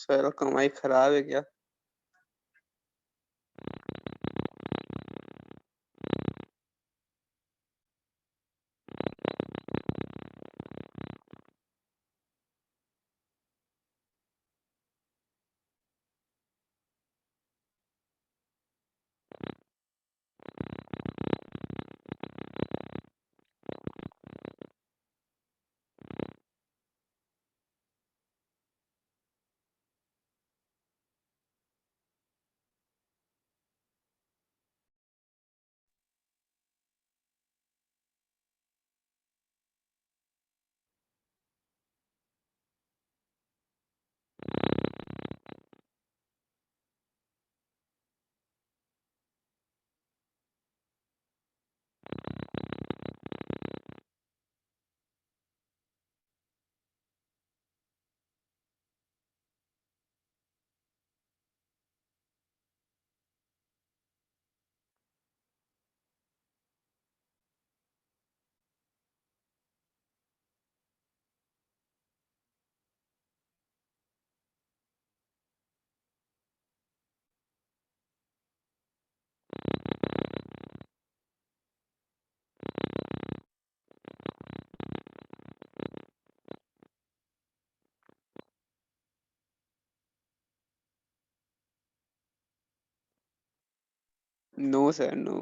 Sir कमाई खराब है क्या? No sir, no.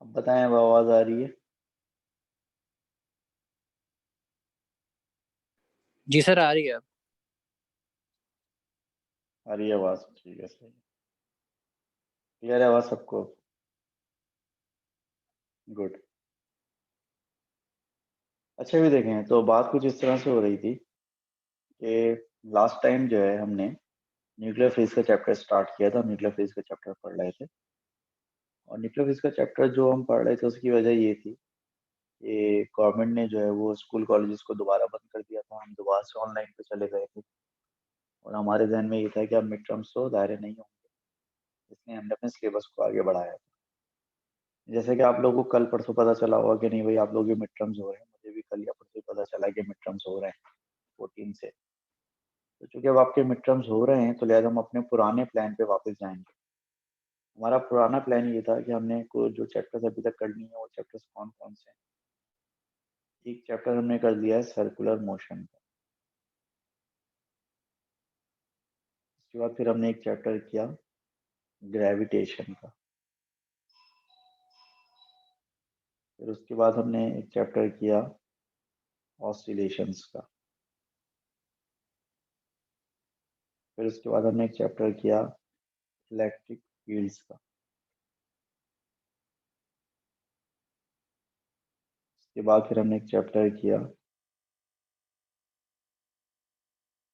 अब बताएं, अब आवाज आ रही है? जी सर, आ रही है। आ रही है आवाज? ठीक है, सही। क्लियर है आवाज सबको? गुड। अच्छा, भी देखें तो बात कुछ इस तरह से हो रही थी कि लास्ट टाइम जो है हमने न्यूक्लियर फिजिक्स का चैप्टर स्टार्ट किया था, न्यूक्लियर फिजिक्स का चैप्टर पढ़ रहे थे। और न्यूक्लियर फिजिक्स का चैप्टर जो हम पढ़ रहे थे उसकी वजह ये थी कि गवर्नमेंट ने जो है वो स्कूल कॉलेजेस को दोबारा बंद कर दिया था, हम दोबारा से ऑनलाइन पे चले गए थे। और हमारे जहन में ये था कि अब मिड टर्म्स तो दायरे नहीं होंगे, इसलिए हमने अपने सिलेबस को आगे बढ़ाया था। जैसे कि आप लोगों को कल परसों पता चला होगा कि नहीं भाई, आप लोगों के मिड टर्म्स हो रहे हैं, मुझे भी कल या परसों पता चला कि मिड टर्म्स हो रहे हैं 14 से। तो चूंकि अब आपके मिड टर्म्स हो रहे हैं तो लिहाजा हम अपने पुराने प्लान पे वापस जाएंगे। हमारा पुराना प्लान ये था कि हमने को जो चैप्टर्स अभी तक करनी है वो चैप्टर्स कौन कौन से हैं। एक चैप्टर हमने कर दिया है सर्कुलर मोशन का। उसके बाद फिर हमने एक चैप्टर किया ग्रेविटेशन का। फिर उसके बाद हमने एक चैप्टर किया ऑसिलेशंस का। फिर उसके बाद हमने एक चैप्टर किया इलेक्ट्रिक फील्ड्स का। उसके बाद फिर हमने एक चैप्टर किया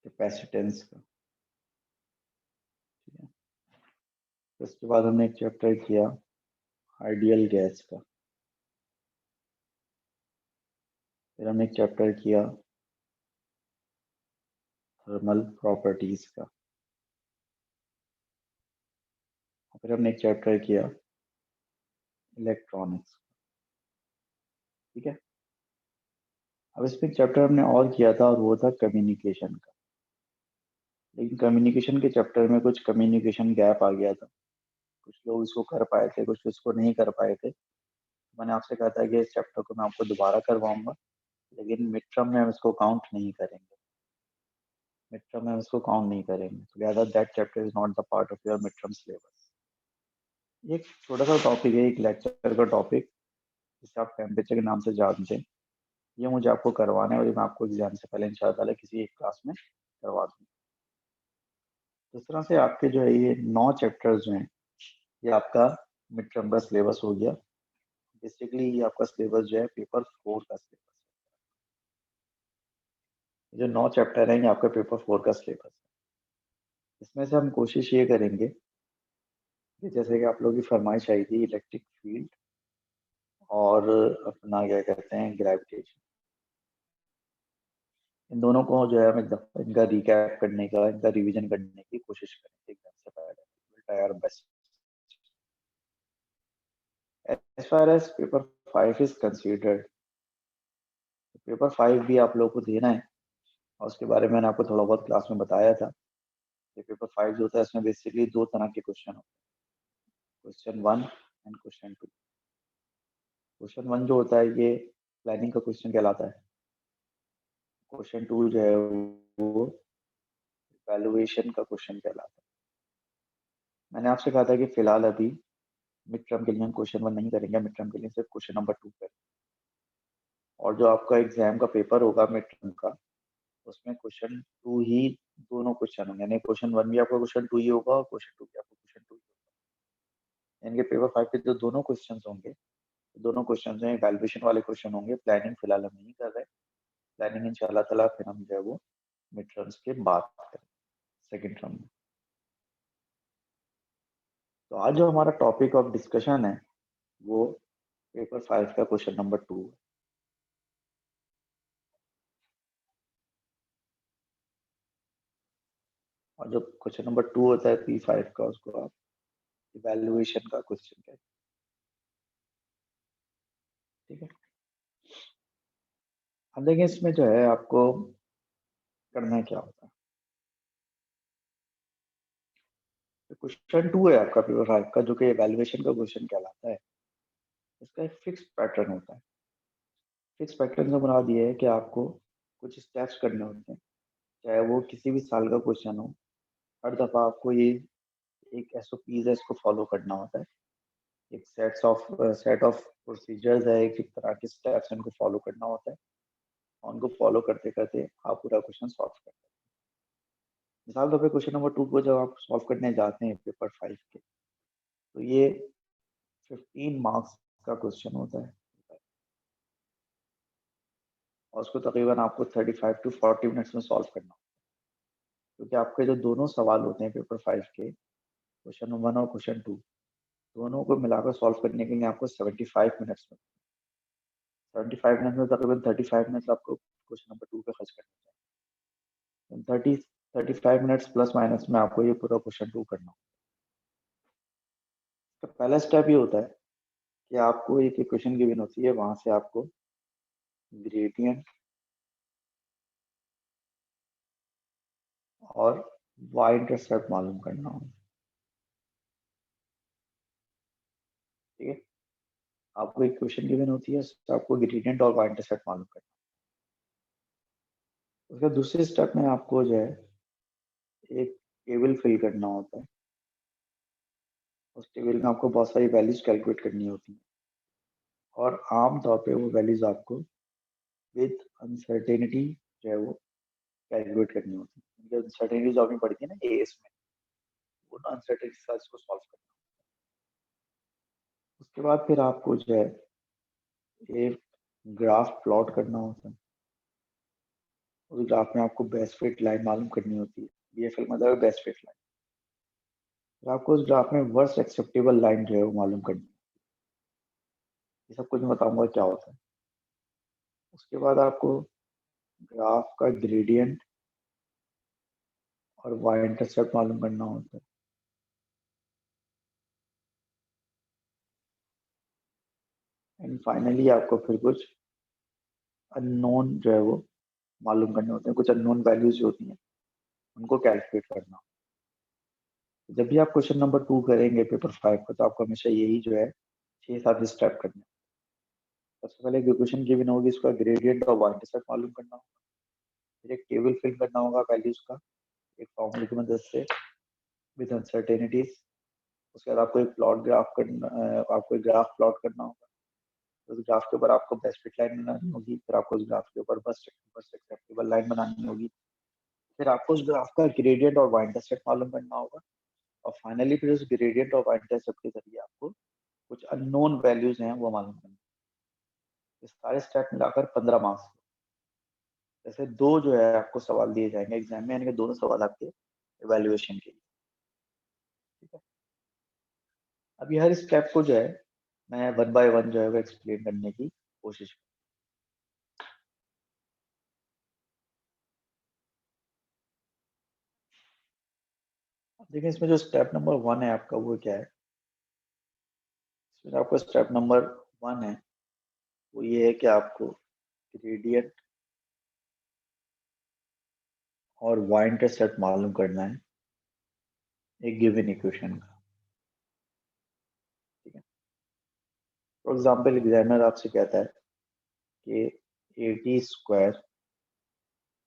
कैपेसिटेंस का। ठीक है। फिर उसके बाद हमने एक चैप्टर किया आइडियल गैस का। फिर हमने एक चैप्टर किया थर्मल प्रॉपर्टीज का। फिर हमने एक चैप्टर किया इलेक्ट्रॉनिक्स। ठीक है। अब इसमें एक चैप्टर हमने और किया था और वो था कम्युनिकेशन का। लेकिन कम्युनिकेशन के चैप्टर में कुछ कम्युनिकेशन गैप आ गया था। कुछ लोग इसको कर पाए थे, कुछ इसको नहीं कर पाए थे। मैंने आपसे कहा था कि इस चैप्टर को मैं आपको दोबारा करवाऊंगा, लेकिन मिड टर्म में हम इसको काउंट नहीं करेंगे। मिड टर्म में हम इसको काउंट नहीं करेंगे, तो लिहाजा that chapter is not the part of your mid term syllabus. एक छोटा सा टॉपिक है, एक लेक्चर का टॉपिक, जिसे आप टेम्परेचर के नाम से जानते हैं। ये मुझे आपको करवाना है और ये मैं आपको एग्जाम से पहले इंशाल्लाह किसी एक क्लास में करवा दूंगा। इस तरह से आपके जो है ये 9 चैप्टर्स जो हैं ये आपका मिड टर्म का सिलेबस हो गया। बेसिकली ये आपका सिलेबस जो है पेपर 4 का सिलेबस। जो 9 चैप्टर हैं ये आपका पेपर 4 का सिलेबस है। इसमें से हम कोशिश ये करेंगे कि जैसे कि आप लोगों की फरमाइश आई थी इलेक्ट्रिक फील्ड और अपना क्या कहते हैं ग्रेविटेशन, इन दोनों को जो है हम एक दफा इनका रिकैप करने का, इनका रिवीजन करने की कोशिश करेंगे एग्जाम से पहले। Try our best. As far as paper 5 is considered, paper 5 भी आप लोगों को देना है और उसके बारे में मैंने आपको थोड़ा बहुत क्लास में बताया था कि पेपर 5 जो होता है इसमें बेसिकली 2 तरह के क्वेश्चन होते हैं, क्वेश्चन 1 एंड क्वेश्चन 2। क्वेश्चन 1 जो होता है ये प्लानिंग का क्वेश्चन कहलाता है। क्वेश्चन 2 जो है वो वैल्यूएशन का क्वेश्चन कहलाता है। मैंने आपसे कहा था कि फिलहाल अभी मिड टर्म के लिए हम क्वेश्चन 1 नहीं करेंगे, मिड टर्म के लिए सिर्फ क्वेश्चन नंबर 2 करेंगे। और जो आपका एग्जाम का पेपर होगा मिड टर्म का, उसमें क्वेश्चन 2 ही दोनों क्वेश्चन होंगे, यानी क्वेश्चन 1 भी आपका क्वेश्चन 2 ही होगा और क्वेश्चन 2 भी आपका क्वेश्चन 2 ही होगा। यानी कि पेपर 5 के जो दोनों क्वेश्चंस होंगे, दोनों क्वेश्चंस में वैल्यूएशन वाले क्वेश्चन होंगे। प्लानिंग फिलहाल हम नहीं कर रहे, प्लानिंग इंशाल्लाह ताला फिर हम जो है वो मिड टर्म्स के बाद करें, सेकंड टर्म में। तो आज जो हमारा टॉपिक ऑफ डिस्कशन है वो पेपर 5 का क्वेश्चन नंबर 2 है। और जो क्वेश्चन नंबर 2 होता है P5 का, उसको आप इवैल्यूएशन का क्वेश्चन कहते हैं। ठीक है, अब देखिए इसमें जो है आपको करना क्या होता है। तो क्वेश्चन 2 है आपका पेपर 5 का, जो कि इवैल्यूएशन का क्वेश्चन कहलाता है। इसका एक फिक्स पैटर्न होता है। फिक्स पैटर्न से मुराद ये है कि आपको कुछ स्टेप्स करने होते हैं, चाहे वो किसी भी साल का क्वेश्चन हो। हर दफा आपको ये एक एसओपीज है, इसको फॉलो करना होता है। एक सेट ऑफ प्रोसीजर्स है, एक तरह के स्टेप्स इनको फॉलो करना होता है और उनको फॉलो करते करते आप पूरा क्वेश्चन सॉल्व करते हैं। मिसाल तौर पे क्वेश्चन नंबर 2 को जब आप सॉल्व करने जाते हैं पेपर 5 के, तो ये 15 मार्क्स का क्वेश्चन होता है और उसको तकरीबन आपको 35 टू 40 मिनट्स में सॉल्व करना होता है। क्योंकि आपके जो दोनों सवाल होते हैं पेपर 5 के, क्वेश्चन 1 और क्वेश्चन 2, दोनों को मिलाकर सॉल्व करने के लिए आपको 75 मिनट्स में 75 मिनट्स में तकरीबन 35 मिनट्स आपको क्वेश्चन नंबर 2 पे खर्च करना चाहिए। 35 मिनट्स प्लस माइनस में आपको ये पूरा क्वेश्चन 2 करना होगा। तो पहला स्टेप ये होता है कि आपको एक इक्वेशन गिवन होती है, वहां से आपको ग्रेडियंट और वाई इंटरसेप्ट मालूम करना होगा। ठीक है, आपको एक क्वेश्चन गिवन होती है, उससे आपको ग्रेडियंट और वाई इंटरसेप्ट मालूम करना है। उसके दूसरे स्टेप में आपको जो है एक टेबल फिल करना होता है। उस टेबल में आपको बहुत सारी वैल्यूज कैलकुलेट करनी होती है और आम तौर पे वो वैल्यूज आपको विद अनसर्टेनिटी जो है वो कैलकुलेट करनी होती है। अनसर्टेनिटी जो आपने पढ़ी थी ना एएस में, वो अनसर्टेनिटी के साथ इसको सॉल्व करना। उसके बाद फिर आपको जो है एक ग्राफ प्लॉट करना होता है। उस ग्राफ में आपको बेस्ट फिट लाइन मालूम करनी होती है। बीएफएल मतलब बेस्ट फिट लाइन। फिर आपको उस ग्राफ में वर्स्ट एक्सेप्टेबल लाइन जो है वो मालूम करनी है। ये सब कुछ मैं बताऊंगा क्या होता है। उसके बाद आपको ग्राफ का ग्रेडियंट और वाई इंटरसेप्ट मालूम करना होता है। एंड फाइनली आपको फिर कुछ अननोन जो है वो मालूम करने होते हैं। कुछ अननोन वैल्यूज जो होती हैं उनको कैलकुलेट करना। जब भी आप क्वेश्चन नंबर 2 करेंगे पेपर 5 का, तो आपको हमेशा यही जो है 6-7 स्टेप करने। सबसे पहले इक्वेशन गिवन होगी, इसका ग्रेडियंट और वाई इंटरसेप्ट मालूम करना होगा। फिर एक टेबल फिल करना होगा वैल्यूज का एक फॉर्मूले की मदद से विद अनसर्टेनिटीज। उसके बाद आपको एक प्लॉट ग्राफ करना, आपको एक ग्राफ प्लॉट करना होगा। तो उस ग्राफ के ऊपर आपको बेस्ट फिट लाइन बनानी होगी। फिर आपको उस ग्राफ के ऊपर बस एक्सेप्टेबल लाइन बनानी होगी। फिर आपको उस ग्राफ का ग्रेडियंट और वाई इंटरसेप्ट मालूम करना होगा और फाइनली फिर उस ग्रेडियंट और वाई इंटरसेप्ट के जरिए आपको कुछ अननोन वैल्यूज हैं वो मालूम करना। इस सारे स्टेप मिलाकर 15 मार्क्स। ऐसे 2 जो है आपको सवाल दिए जाएंगे एग्जाम में, यानी कि दोनों सवाल आपके इवैल्यूएशन के लिए, ठीक है। अभी हर स्टेप को जो है मैं 1 बाय 1 जो है वो एक्सप्लेन करने की कोशिश करूँ। देखिए इसमें जो स्टेप नंबर 1 है आपका, वो क्या है, इसमें आपका स्टेप नंबर 1 है वो ये है कि आपको ग्रेडियंट और y इंटरसेप्ट मालूम करना है एक गिवन इक्वेशन का, ठीक है। फॉर एग्जाम्पल एग्जामिनर आपसे कहता है कि 80 square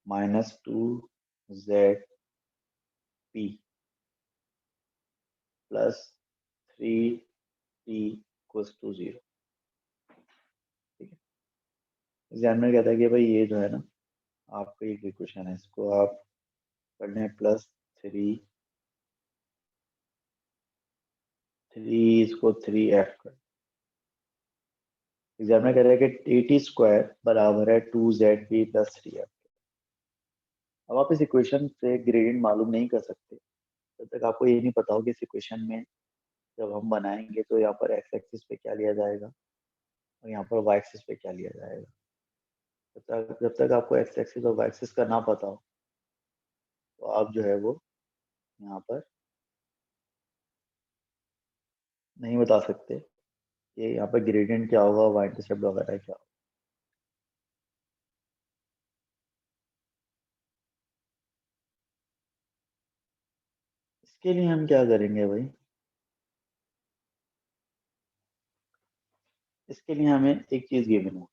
minus 2z p plus 3t equals to 0, ठीक है। एग्जामिनर कहता है कि भाई ये जो है ना आपका एक इक्वेशन है, इसको आप करने हैं प्लस 3 इसको 3f कर। एग्जामिनर कह रहा है कि 80 स्क्वायर बराबर है 2zp प्लस 3f। अब आप इस इक्वेशन से ग्रेडियंट मालूम नहीं कर सकते जब तक आपको ये नहीं पता हो कि इस इक्वेशन में जब हम बनाएंगे तो यहाँ पर एक्स एक्सिस पे क्या लिया जाएगा और यहाँ पर वाई एक्सिस पे क्या लिया जाएगा। जब तक आपको एक्स एक्सिस और वाई एक्सिस का ना पता हो तो आप जो है वो यहाँ पर नहीं बता सकते कि यहाँ पर ग्रेडियंट क्या होगा, वाई इंटरसेप्ट वगैरह क्या होगा। इसके लिए हम क्या करेंगे भाई, इसके लिए हमें एक चीज गिवन होगी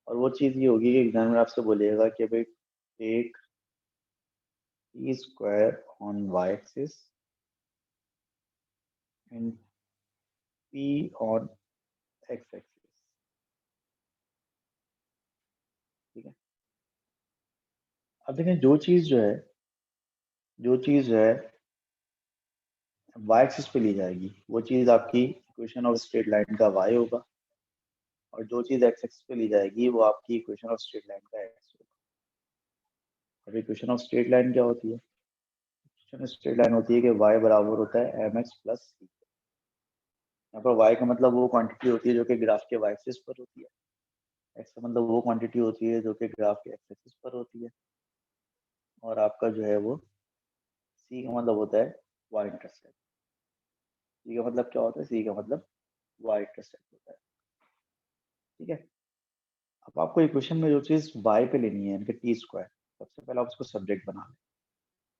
और वो चीज ये होगी कि एग्जामिनर आपसे बोलेगा कि भाई take t square on y axis and p on x axis, ठीक है। अब देखें जो चीज जो है y एक्सिस पे ली जाएगी वो चीज आपकी इक्वेशन ऑफ स्ट्रेट लाइन का y होगा और जो चीज x एक्सिस पे ली जाएगी वो आपकी इक्वेशन ऑफ स्ट्रेट लाइन का x होगा। और इक्वेशन ऑफ स्ट्रेट लाइन क्या होती है, इक्वेशन ऑफ स्ट्रेट लाइन होती है कि y बराबर होता है mx प्लस c। यहाँ पर y का मतलब वो क्वांटिटी होती है जो कि ग्राफ के y एक्सिस पर होती है, x का मतलब वो क्वांटिटी होती है जो कि ग्राफ के x एक्सिस पर होती है, और आपका जो है वो c का मतलब होता है y इंटरसेप्ट। c का मतलब क्या होता है, c का मतलब y इंटरसेप्ट होता है, ठीक है। अब आपको इक्वेशन में जो चीज y पे लेनी है यानी कि टी स्क्वायर, सबसे पहले आप उसको सब्जेक्ट बना लें।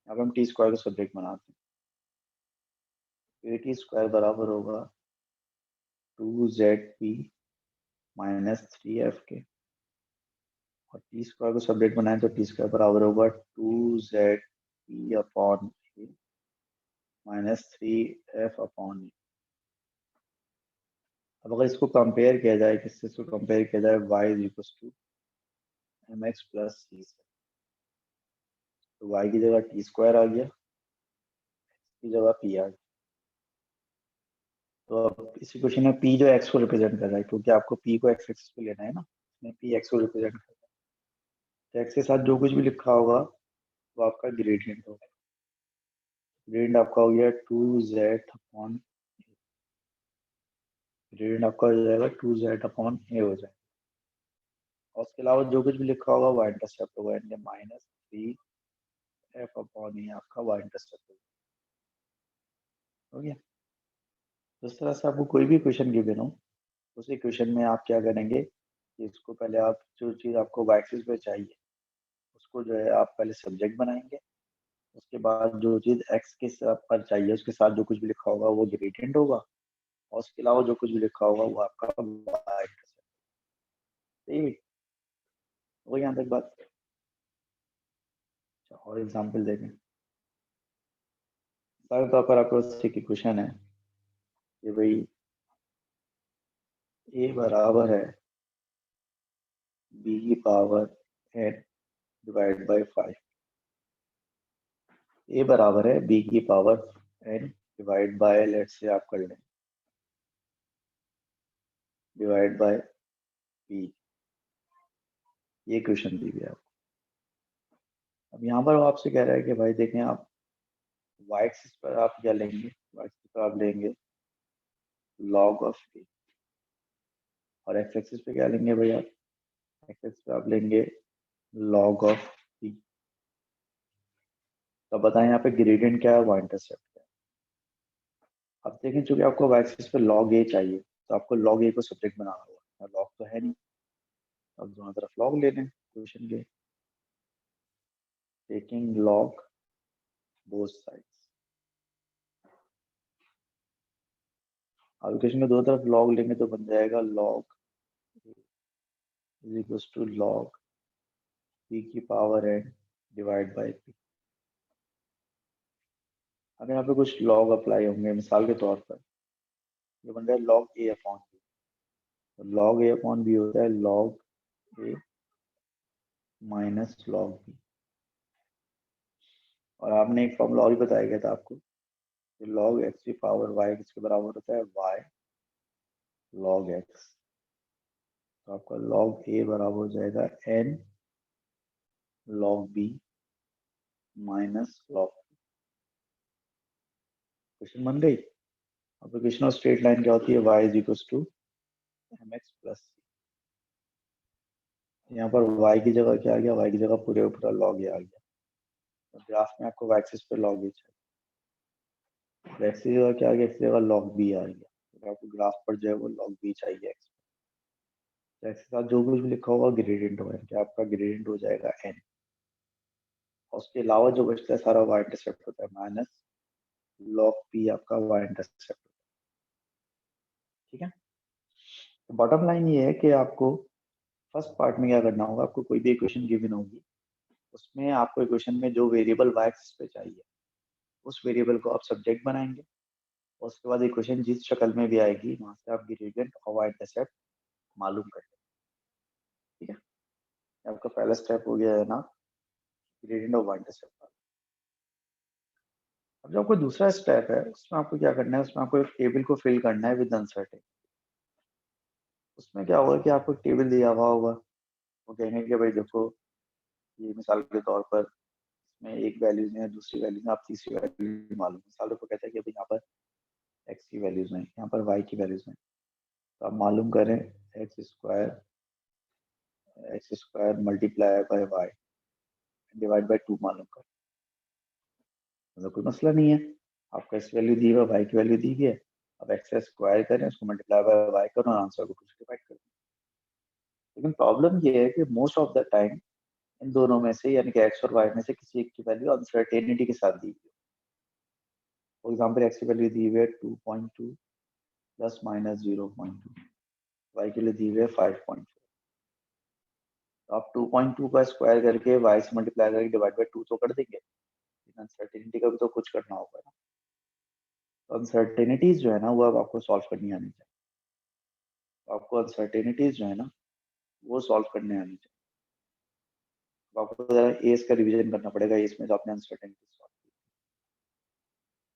अब हम टी स्क्वायर को सब्जेक्ट बनाते हैं, टी स्क्वायर बराबर होगा 2zp माइनस 3f के, और टी स्क्वायर को सब्जेक्ट बनाए तो टी स्क्वायर बराबर होगा 2zp अपॉन ए माइनस 3f अपॉन ए। अब अगर इसको कंपेयर किया जाए, किससे इसको कंपेयर किया जाए, y is equal to mx plus c से, तो y की जगह टी स्क्वायर आ गया, की जगह p आ गया। तो अब इस इक्वेशन में p जो x को रिप्रेजेंट कर रहा है, क्योंकि आपको p को x एक्सिस पे लेना है ना, इसमें p x को रिप्रेजेंट कर रहा है, तो x के साथ जो कुछ भी लिखा होगा वो आपका ग्रेडियंट होगा। ग्रेडियंट आपका हो गया 2z अपॉन, ग्रेडियंट आपका हो जाएगा 2z अपॉन ए हो जाएगा, और उसके अलावा जो कुछ भी लिखा होगा वाई इंटरसेप्ट होगा, यानी माइनस 3f अपॉन ए आपका वाई इंटरसेप्ट होगा, हो गया। तो इस तरह से आपको कोई भी क्वेश्चन गिवन हो, उस इक्वेशन में आप क्या करेंगे कि इसको पहले आप जो चीज़ आपको वाई एक्सिस पे चाहिए उसको जो है आप पहले सब्जेक्ट बनाएंगे, उसके बाद जो चीज़ एक्स के पर चाहिए उसके साथ जो कुछ भी लिखा होगा वो ग्रेडियंट होगा, और उसके अलावा जो कुछ भी लिखा होगा वो आपका वाई इंटरसेप्ट, सही है। वो यहाँ तक बात। और एग्जाम्पल देखें, सारे तौर पर आपको एक इक्वेशन है कि भाई a बराबर है b की power n divide by 5, a बराबर है b की power n divide by, let's say आप कर लें डिवाइड बाय b, ये क्वेश्चन दी गई है आपको। अब यहाँ पर वो आपसे कह रहा है कि भाई देखें आप y एक्सिस पर आप क्या लेंगे, y एक्सिस पर आप लेंगे log ऑफ a, और x एक्सिस पे क्या लेंगे भाई आप, x एक्सिस पे आप लेंगे log ऑफ b। तो बताएं यहाँ पे ग्रेडियंट क्या है, y इंटरसेप्ट क्या है। अब देखें चूंकि आपको y एक्सिस पे log a चाहिए तो आपको log a को सब्जेक्ट बनाना होगा, log तो है नहीं, अब दोनों तरफ log ले लें क्वेश्चन के, टेकिंग log बोथ साइड्स। अब क्वेश्चन में दोनों तरफ log लेंगे तो बन जाएगा log is equal to log p की power n divide by p। अब यहाँ पे कुछ log अप्लाई होंगे, मिसाल के तौर पर ये बन रहा है log a अपॉन b, तो log a अपॉन b होता है log a minus log b। और आपने एक फॉर्मूला और भी बताया गया था आपको कि log x की पावर y किसके बराबर होता है, y log x। तो आपका log a बराबर हो जाएगा n log b minus log। Question बन गई। अब क्वेश्चन ऑफ स्ट्रेट लाइन क्या होती है, y is equal to mx plus c। यहाँ पर y की जगह क्या आ गया, y की जगह पूरे पूरा log a आ गया। तो ग्राफ में आपको y एक्सिस पे log a चाहिए, x की जगह क्या आ गया, x की जगह log b आ गया। तो आपको ग्राफ पर जो है वो log b चाहिए x। तो x के साथ जो कुछ भी लिखा होगा ग्रेडियंट होगा, कि आपका ग्रेडियंट हो जाएगा n, और उसके अलावा जो बचता है सारा y इंटरसेप्ट होता है, माइनस log p आपका y इंटरसेप्ट होता है। ठीक है, तो बॉटम लाइन ये है कि आपको फर्स्ट पार्ट में क्या करना होगा, आपको कोई भी इक्वेशन गिवन होगी उसमें आपको इक्वेशन में जो वेरिएबल y एक्सिस पे चाहिए उस वेरिएबल को आप सब्जेक्ट बनाएंगे, और उसके बाद इक्वेशन जिस शक्ल में भी आएगी वहां से आप ग्रेडियंट और y इंटरसेप्ट मालूम कर लेंगे। ठीक है, आपका पहला स्टेप हो गया है ना, ग्रेडियंट और y इंटरसेप्ट। अब जो आपको दूसरा स्टेप है उसमें आपको क्या करना है, उसमें आपको एक टेबल को फिल करना है विद अनसर्टेनिटी। उसमें क्या होगा कि आपको एक टेबल दिया हुआ होगा, वो कहेंगे कि भाई देखो ये मिसाल के तौर पर इसमें एक वैल्यूज है, दूसरी वैल्यूज है, आप तीसरी वैल्यू मालूम, मिसाल को कहता है कि अभी यहाँ पर x की वैल्यूज हैं, यहाँ पर y की वैल्यूज हैं, तो आप मालूम करें x square multiply by y divide by 2 मालूम करें। मतलब कोई मसला नहीं है, आपका x वैल्यू दी हुआ, y की वैल्यू दी गई है, अब x स्क्वायर करें, उसको मल्टीप्लाई बाय y करो और आंसर को कुछ डिवाइड करें। लेकिन प्रॉब्लम ये है कि most of the time in दोनों में से यानी कि x और y में से किसी एक की वैल्यू अनसर्टेनिटी के साथ दी गई। फॉर एग्जांपल x की वैल्यू दी हुई है 2.2 प्लस माइनस 0.2, y के लिए दी हुई है 5.4। तो आप 2.2 का स्क्वायर करके y से मल्टीप्लाई करके डिवाइड बाय 2 तो कर देंगे, अनसर्टेनिटी का भी तो कुछ करना होगा ना। तो अनसर्टेनिटीज जो है ना वो अब आपको सॉल्व करनी आनी चाहिए, तो आपको अनसर्टेनिटीज जो है ना वो सॉल्व करने आनी चाहिए। तो आपको जरा एस का रिवीजन करना पड़ेगा, इसमें जो आपने अनसर्टेनिटी सॉल्व की।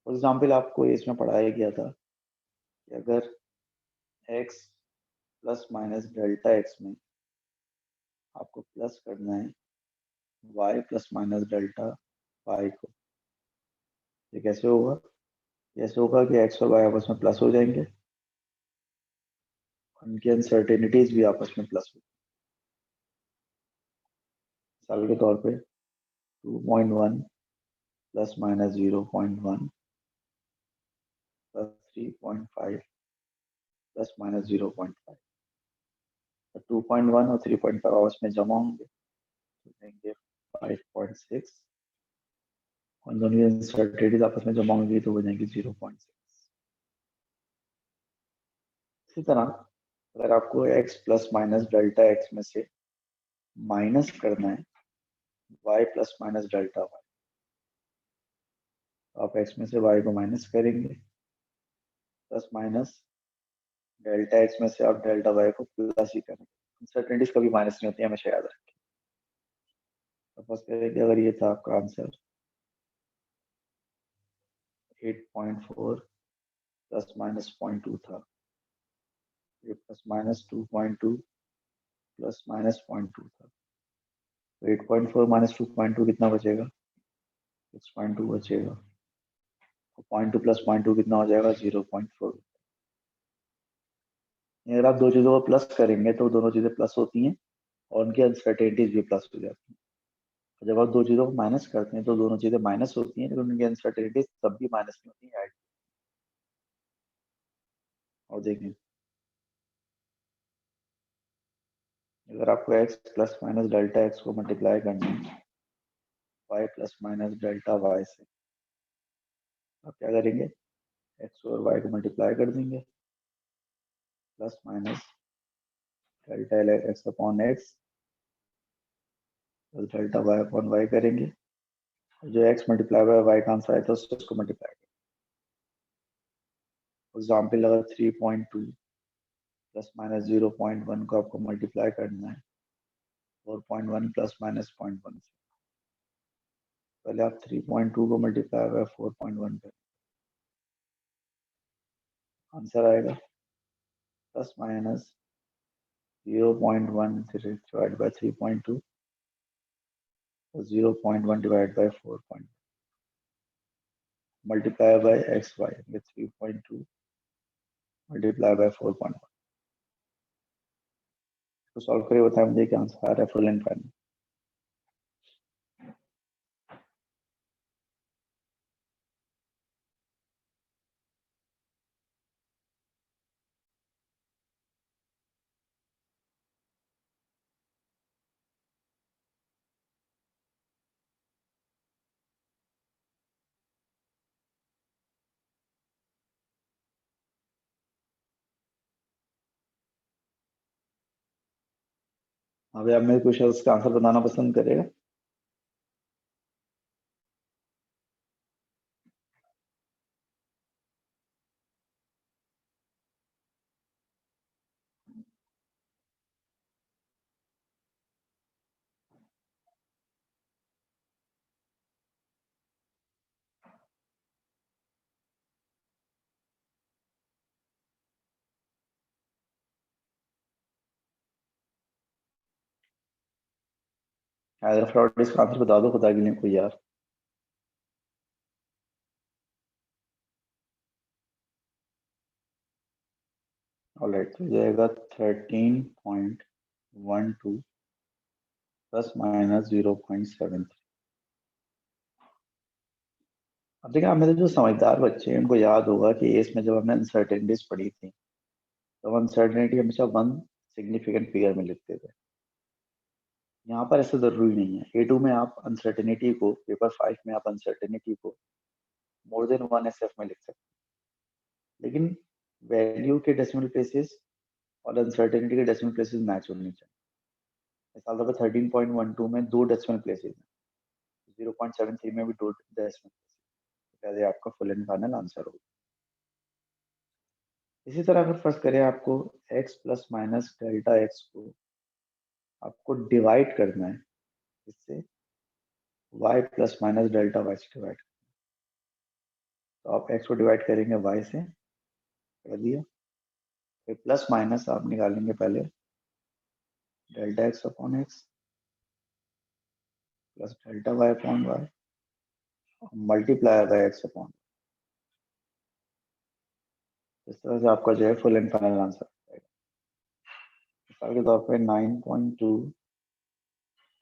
फॉर एग्जाम्पल आपको इसमें पढ़ाया गया था कि अगर x plus minus delta x में आपको प्लस करना है y plus minus delta y को, ये कैसे होगा, कैसे होगा कि x और y आपस में प्लस हो जाएंगे, उनकी अनसर्टेनिटीज भी आपस में प्लस हो। मिसाल के तौर पे 2.1 plus minus 0.1 plus 3.5 plus minus 0.5, 2.1 और 3.5 आपस में जमा होंगे तो देंगे 5.6, और दोनों अनसर्टेनिटीज आपस में जमा होंगी तो हो जाएंगी 0.6। इसी तरह अगर आपको x plus minus delta x में से माइनस करना है y plus minus delta y, तो आप x में से y को माइनस करेंगे, प्लस माइनस डेल्टा x में से आप डेल्टा y को प्लस ही करेंगे। अनसर्टेनिटीज कभी माइनस नहीं होती है, हमेशा याद रखें। सपोज करें कि अगर ये था आपका आंसर 8.4 प्लस माइनस 0.2 था, ये प्लस माइनस 2.2 प्लस माइनस 0.2 था, 8.4 माइनस 2.2 कितना बचेगा? 6.2 बचेगा। 0.2 प्लस 0.2 कितना हो जाएगा? 0.4। अगर आप दो चीजों को प्लस करेंगे तो दोनों चीजें प्लस होती हैं और उनकी अनसर्टेनिटीज भी प्लस हो जाती हैं। जब आप दो चीजों को माइनस करते हैं तो दोनों चीजें माइनस होती हैं, लेकिन उनकी अनसर्टेनिटीज तब भी माइनस में होती है। और देखें, अगर आपको x plus minus delta x को मल्टीप्लाई करना है y plus minus delta y से, आप क्या करेंगे? x और y को मल्टीप्लाई कर देंगे, plus minus delta x upon x plus delta y upon y करेंगे। जो x मल्टीप्लाई बाय y का आंसर आया था उसको मल्टीप्लाई करेंगे। एग्जाम्पल अगर 3.2 प्लस माइनस 0.1 को आपको मल्टीप्लाई करना है 4.1 प्लस माइनस 0.1 से, पहले आप 3.2 को मल्टीप्लाई बाय 4.1 करें, आंसर आएगा plus minus 0.1 divide by 3.2 0.1 divide by 4. Multiply by x y, 3.2 multiply by 4.1। तो सॉल्व करिए, बताएं मुझे क्या आंसर आ रहा है फुल एंड फाइनल। अभी आप मेरे क्वेश्चन का आंसर बताना पसंद करेगा? अगर फ्रॉड इसका आंसर बता दो खुदा के लिए कोई यार। ऑलराइट, तो जाएगा 13.12 प्लस माइनस 0.73। अब देखिए, आप मेरे जो समझदार बच्चे हैं उनको याद होगा कि इसमें जब हमने अनसर्टेनिटीज पढ़ी थी तो अनसर्टेनिटी हमेशा वन सिग्निफिकेंट फिगर में लिखते थे। यहाँ पर ऐसा जरूरी नहीं है। A2 में आप अनसर्टेनिटी को, पेपर 5 में आप अनसर्टेनिटी को मोर देन 1 SF में लिख सकते हैं, लेकिन वैल्यू के डेसिमल प्लेसेस और अनसर्टेनिटी के डेसिमल प्लेसेस मैच होने चाहिए। मिसाल तौर पर 13.12 में दो डेसिमल प्लेसेस हैं, 0.73 में भी दो डेसिमल प्लेसेस, आपका फुल एंड फाइनल आंसर होगा। इसी तरह अगर फर्स्ट करें, आपको x plus minus delta x को आपको डिवाइड करना है, इससे y plus minus delta y से डिवाइड, तो आप x को डिवाइड करेंगे y से, कर दिया। फिर प्लस माइनस आप निकालेंगे पहले delta x upon x plus delta y upon y multiply by x upon, इस तरह से आपका जो है फुल एंड फाइनल आंसर आएगा। मिसाल के तौर पे 9.2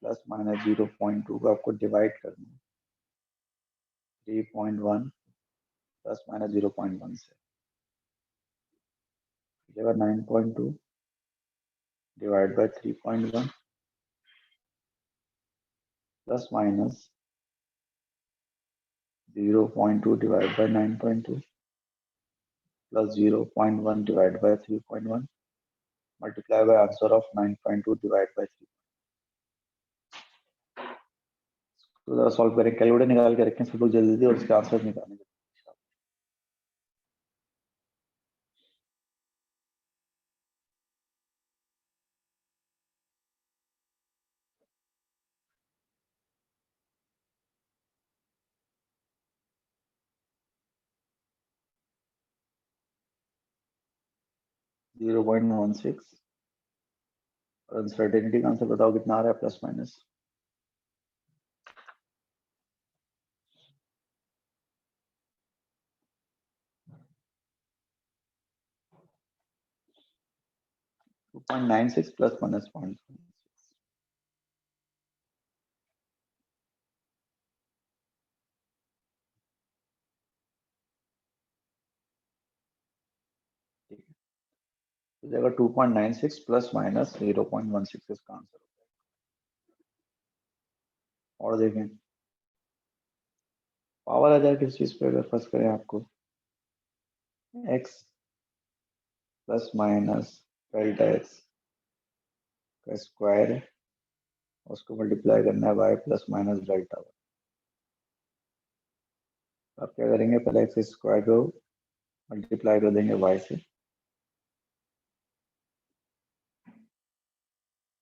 प्लस माइनस 0.2 को आपको डिवाइड करना है 3.1 प्लस माइनस 0.1 से, जगह 9.2 divide by 3.1 plus minus 0.2 divide by 9.2 plus 0.1 divide by 3.1 multiply by answer of 9.2 divide by 3। तो जरा सॉल्व करें, कैलकुलेटर निकाल के रखें सब लोग जल्दी जल्दी और इसके आंसर निकालेंगे। 0.16 और अनसर्टेनिटी का आंसर बताओ कितना आ रहा है प्लस माइनस। 2.96 plus minus 0.96। ठीक है, तो जगह 2.96 प्लस माइनस 0.16 इसका आंसर होता है। और देखें पावर आ जाए किस चीज पे, अगर फर्स्ट करें आपको x plus minus delta x का स्क्वायर है, उसको मल्टीप्लाई करना है y plus minus delta y। आप क्या करेंगे, पहले एक्स स्क्वायर को मल्टीप्लाई कर देंगे y से।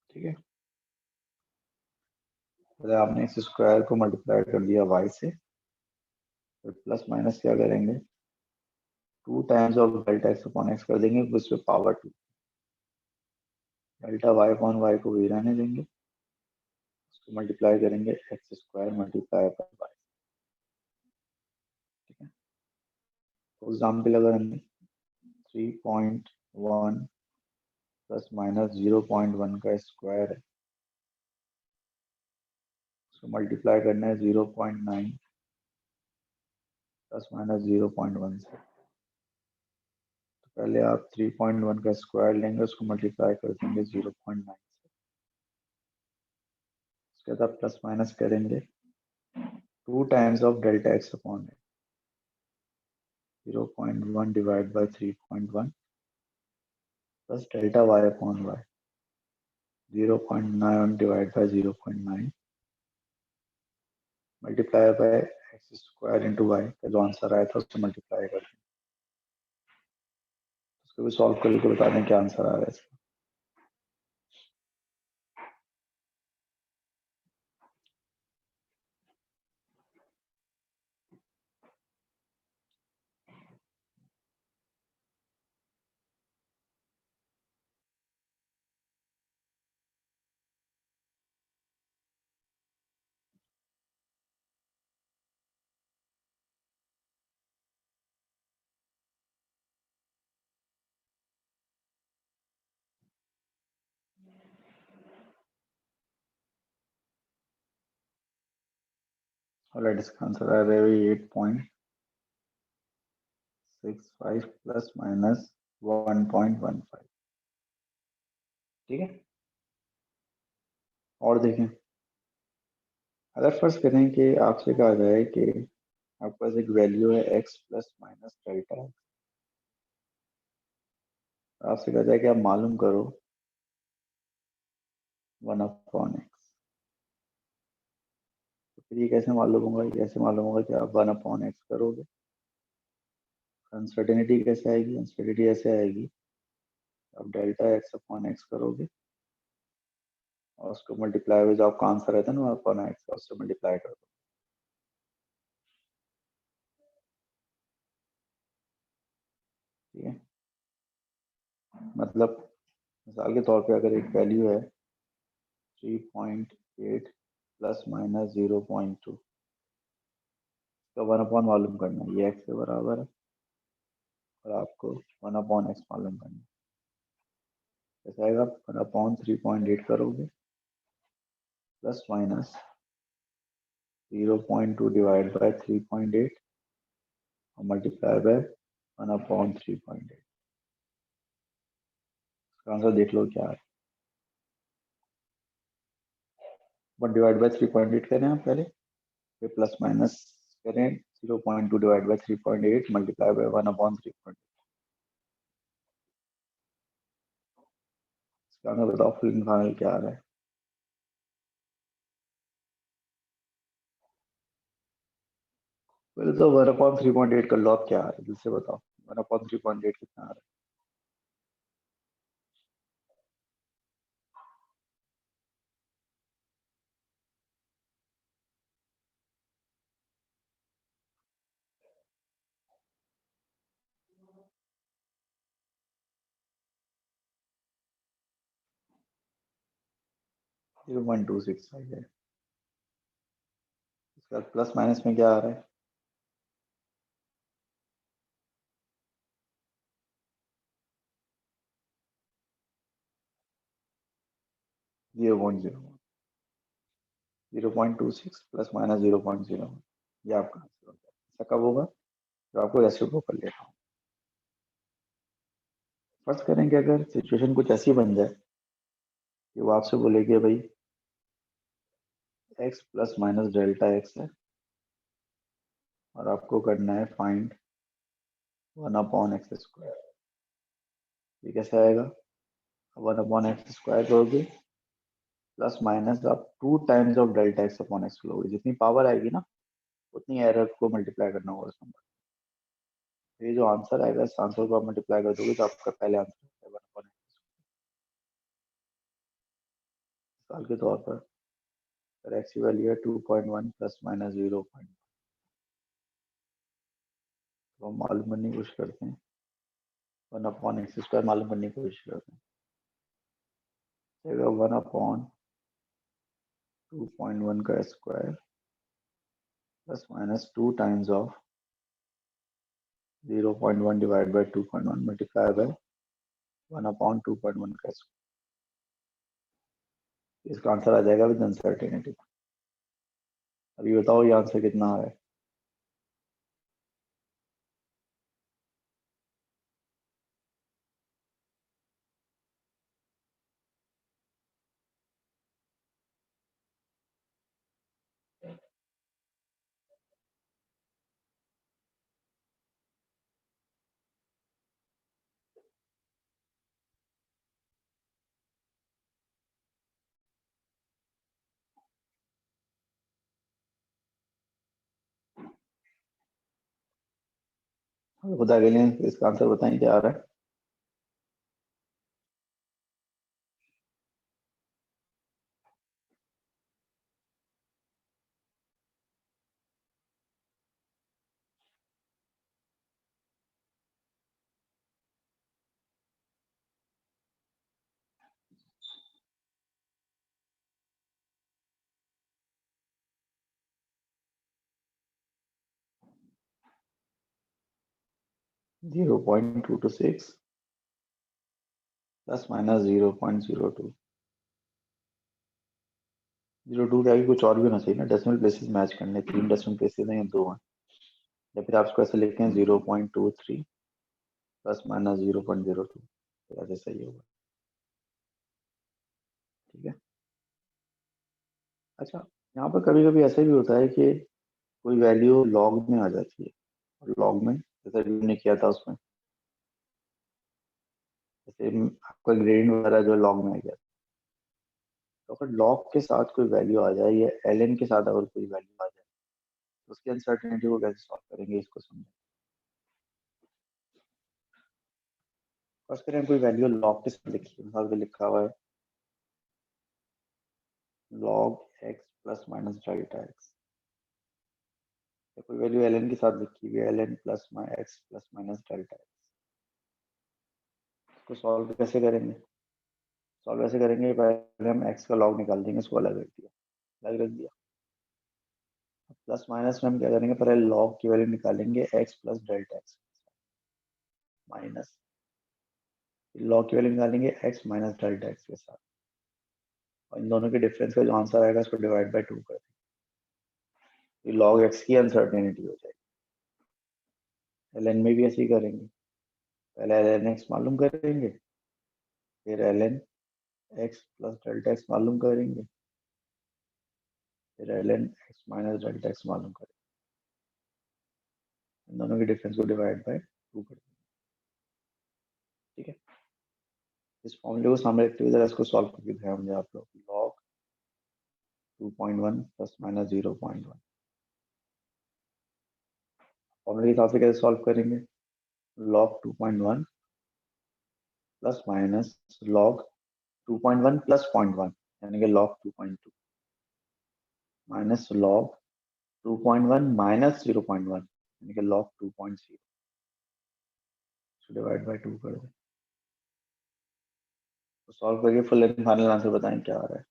ठीक है, पहले आपने एक्स स्क्वायर को मल्टीप्लाई कर दिया y से, फिर प्लस माइनस क्या करेंगे, 2 times of delta x upon x कर देंगे, उस पर power 2, delta y upon y को भी रहने देंगे, उसको मल्टीप्लाई करेंगे x square multiply by y। ठीक है, तो एग्जाम्पल अगर हमने 3.1 प्लस माइनस 0.1 का स्क्वायर है, उसको मल्टीप्लाई करना है 0.9 प्लस माइनस 0.1 से। तो पहले आप 3.1 का स्क्वायर लेंगे, उसको मल्टीप्लाई कर देंगे 0.9 से, उसके बाद आप प्लस माइनस करेंगे 2 times of delta x upon 0.1 divide by 3.1 plus delta y upon y 0.9 divide by 0.9 multiply by x square into y का जो आंसर आया था उसको मल्टीप्लाई कर दें। उसको भी सॉल्व करके बता दें क्या आंसर आ रहा है इसका। और इसका आंसर आ रहा है 8.65 प्लस माइनस 1.15। ठीक है, और देखें अगर फर्स्ट करें कि आपसे कहा जाए कि आपके पास एक वैल्यू है x प्लस माइनस डेल्टा, आपसे कहा जाए कि आप मालूम करो 1 अपॉन एक्स, तो फिर ये कैसे मालूम होगा, कैसे मालूम होगा कि आप 1 अपॉन एक्स करोगे। अनसर्टेनिटी कैसे आएगी, अनसर्टेनिटी ऐसे आएगी, आप डेल्टा एक्स अपॉन एक्स करोगे और उसको मल्टीप्लाई में जो आपका आंसर रहता है ना अपॉन एक्स का, उससे मल्टीप्लाई कर दो। ठीक है, मतलब मिसाल के तौर पे अगर एक वैल्यू है 3.8 प्लस माइनस 0.2, तो 1 अपॉन मालूम करना है, ये एक्स के बराबर है और आपको 1 अपॉन एक्स मालूम करना है। कैसे आएगा, 1 अपॉन 3.8 करोगे प्लस माइनस 0.2 डिवाइड बाय 3.8 और मल्टीप्लाई बाय 1 अपॉन 3.8। इसका आंसर देख लो क्या है, 1 डिवाइड बाय 3.8 करें आप पहले, फिर प्लस माइनस करें 0.2 divide by 3.8 multiply by 1 upon 3.8। इसका आंसर बताओ फिर निकाल क्या आ रहा है। पहले तो 1 अपॉन 3.8 कर लो, आप क्या आ रहा है जल्दी से बताओ, 1 अपॉन 3.8 कितना आ रहा है। ये 126 आ गया। इसके बाद प्लस माइनस में क्या आ रहा है, 0.01, 0.26 प्लस माइनस 0.01, ये आपका आंसर होगा। ऐसा कब होगा? तो आपको रेसिप्रोकल लेना हो। फर्ज करें कि अगर सिचुएशन कुछ ऐसी बन जाए कि वो आपसे बोले कि भाई x plus minus delta x है और आपको करना है फाइंड 1/x²। ये कैसे आएगा? 1/x² करोगे प्लस माइनस आप 2 टाइम्स ऑफ डेल्टा x/x लोगे। जितनी पावर आएगी ना उतनी एरर को मल्टीप्लाई करना होगा उस नंबर। ये जो आंसर आएगा इस आंसर को आप मल्टीप्लाई कर दोगे तो आपका पहले आंसर है 1/x। मिसाल के तौर पर अगर x की वैल्यू है 2.1 प्लस माइनस 0. तो हम मालूम करने की कोशिश करते हैं 1/x² मालूम करने की कोशिश करते हैं। 1/2.1 का square plus minus 2 times of 0.1 divide by 2.1 multiply by 1/2.1 का स्क्वायर। इसका आंसर आ जाएगा विद अनसर्टेनिटी। अभी बताओ ये आंसर कितना आ रहा है? खुदा के लिए इसका आंसर बताएं क्या आ रहा है? Zero point 226 plus minus 0.02। 0.2 के आगे कुछ और भी होना चाहिए ना, डेसिमल प्लेसेस मैच करने। 3 डेसिमल प्लेसेस हैं या 2 हैं, या फिर आप इसको ऐसे लिखते हैं 0.23 प्लस माइनस 0.02, ऐसे सही होगा। ठीक है। अच्छा, यहाँ पर कभी कभी ऐसा भी होता है कि कोई वैल्यू लॉग में आ जाती है और लॉग में जैसे हमने किया था उसमें, जैसे आपका ग्रेडियंट वगैरह जो लॉग में आ गया, तो अगर लॉग के साथ कोई वैल्यू आ जाए या ln के साथ अगर कोई वैल्यू आ जाए तो उसकी अनसर्टेनिटी को कैसे सॉल्व करेंगे, इसको समझें। फर्स्ट करें कोई वैल्यू लॉग के साथ लिखी है, मिसाल पे लिखा हुआ है log x plus minus delta x, या कोई वैल्यू ln के साथ लिखी हुई है ln plus x plus minus delta x। इसको सॉल्व कैसे करेंगे? सॉल्व ऐसे करेंगे, पहले हम x का लॉग निकाल देंगे, इसको अलग रख दिया, अलग रख दिया। प्लस माइनस में हम क्या करेंगे, पहले लॉग की वैल्यू निकालेंगे x plus delta x minus log की वैल्यू निकालेंगे x माइनस डेल्टा x के साथ, और इन दोनों के डिफरेंस का जो आंसर आएगा उसको डिवाइड बाय 2 कर देंगे। लॉग x की अनसर्टेनिटी हो जाएगी। ln में भी ऐसे ही करेंगे, पहले ln x मालूम करेंगे, फिर ln x plus delta x मालूम करेंगे, फिर ln x minus delta x मालूम करेंगे। इन दोनों के डिफरेंस को डिवाइड बाय 2 कर देंगे। ठीक है। इस फॉर्मूले को सामने रखते हुए जरा इसको सॉल्व करके दिखाया मुझे आप लोग। log 2.1 प्लस माइनस 0.1 फॉर्मूले के हिसाब से कैसे सॉल्व करेंगे? log 2.1 plus minus log 2.1 plus 0.1 यानी कि log 2.2 माइनस log 2.1 माइनस 0.1 यानी कि log 2.0 डिवाइड बाय 2 कर दें। तो सॉल्व करके फुल एंड फाइनल आंसर बताएं क्या आ रहा है।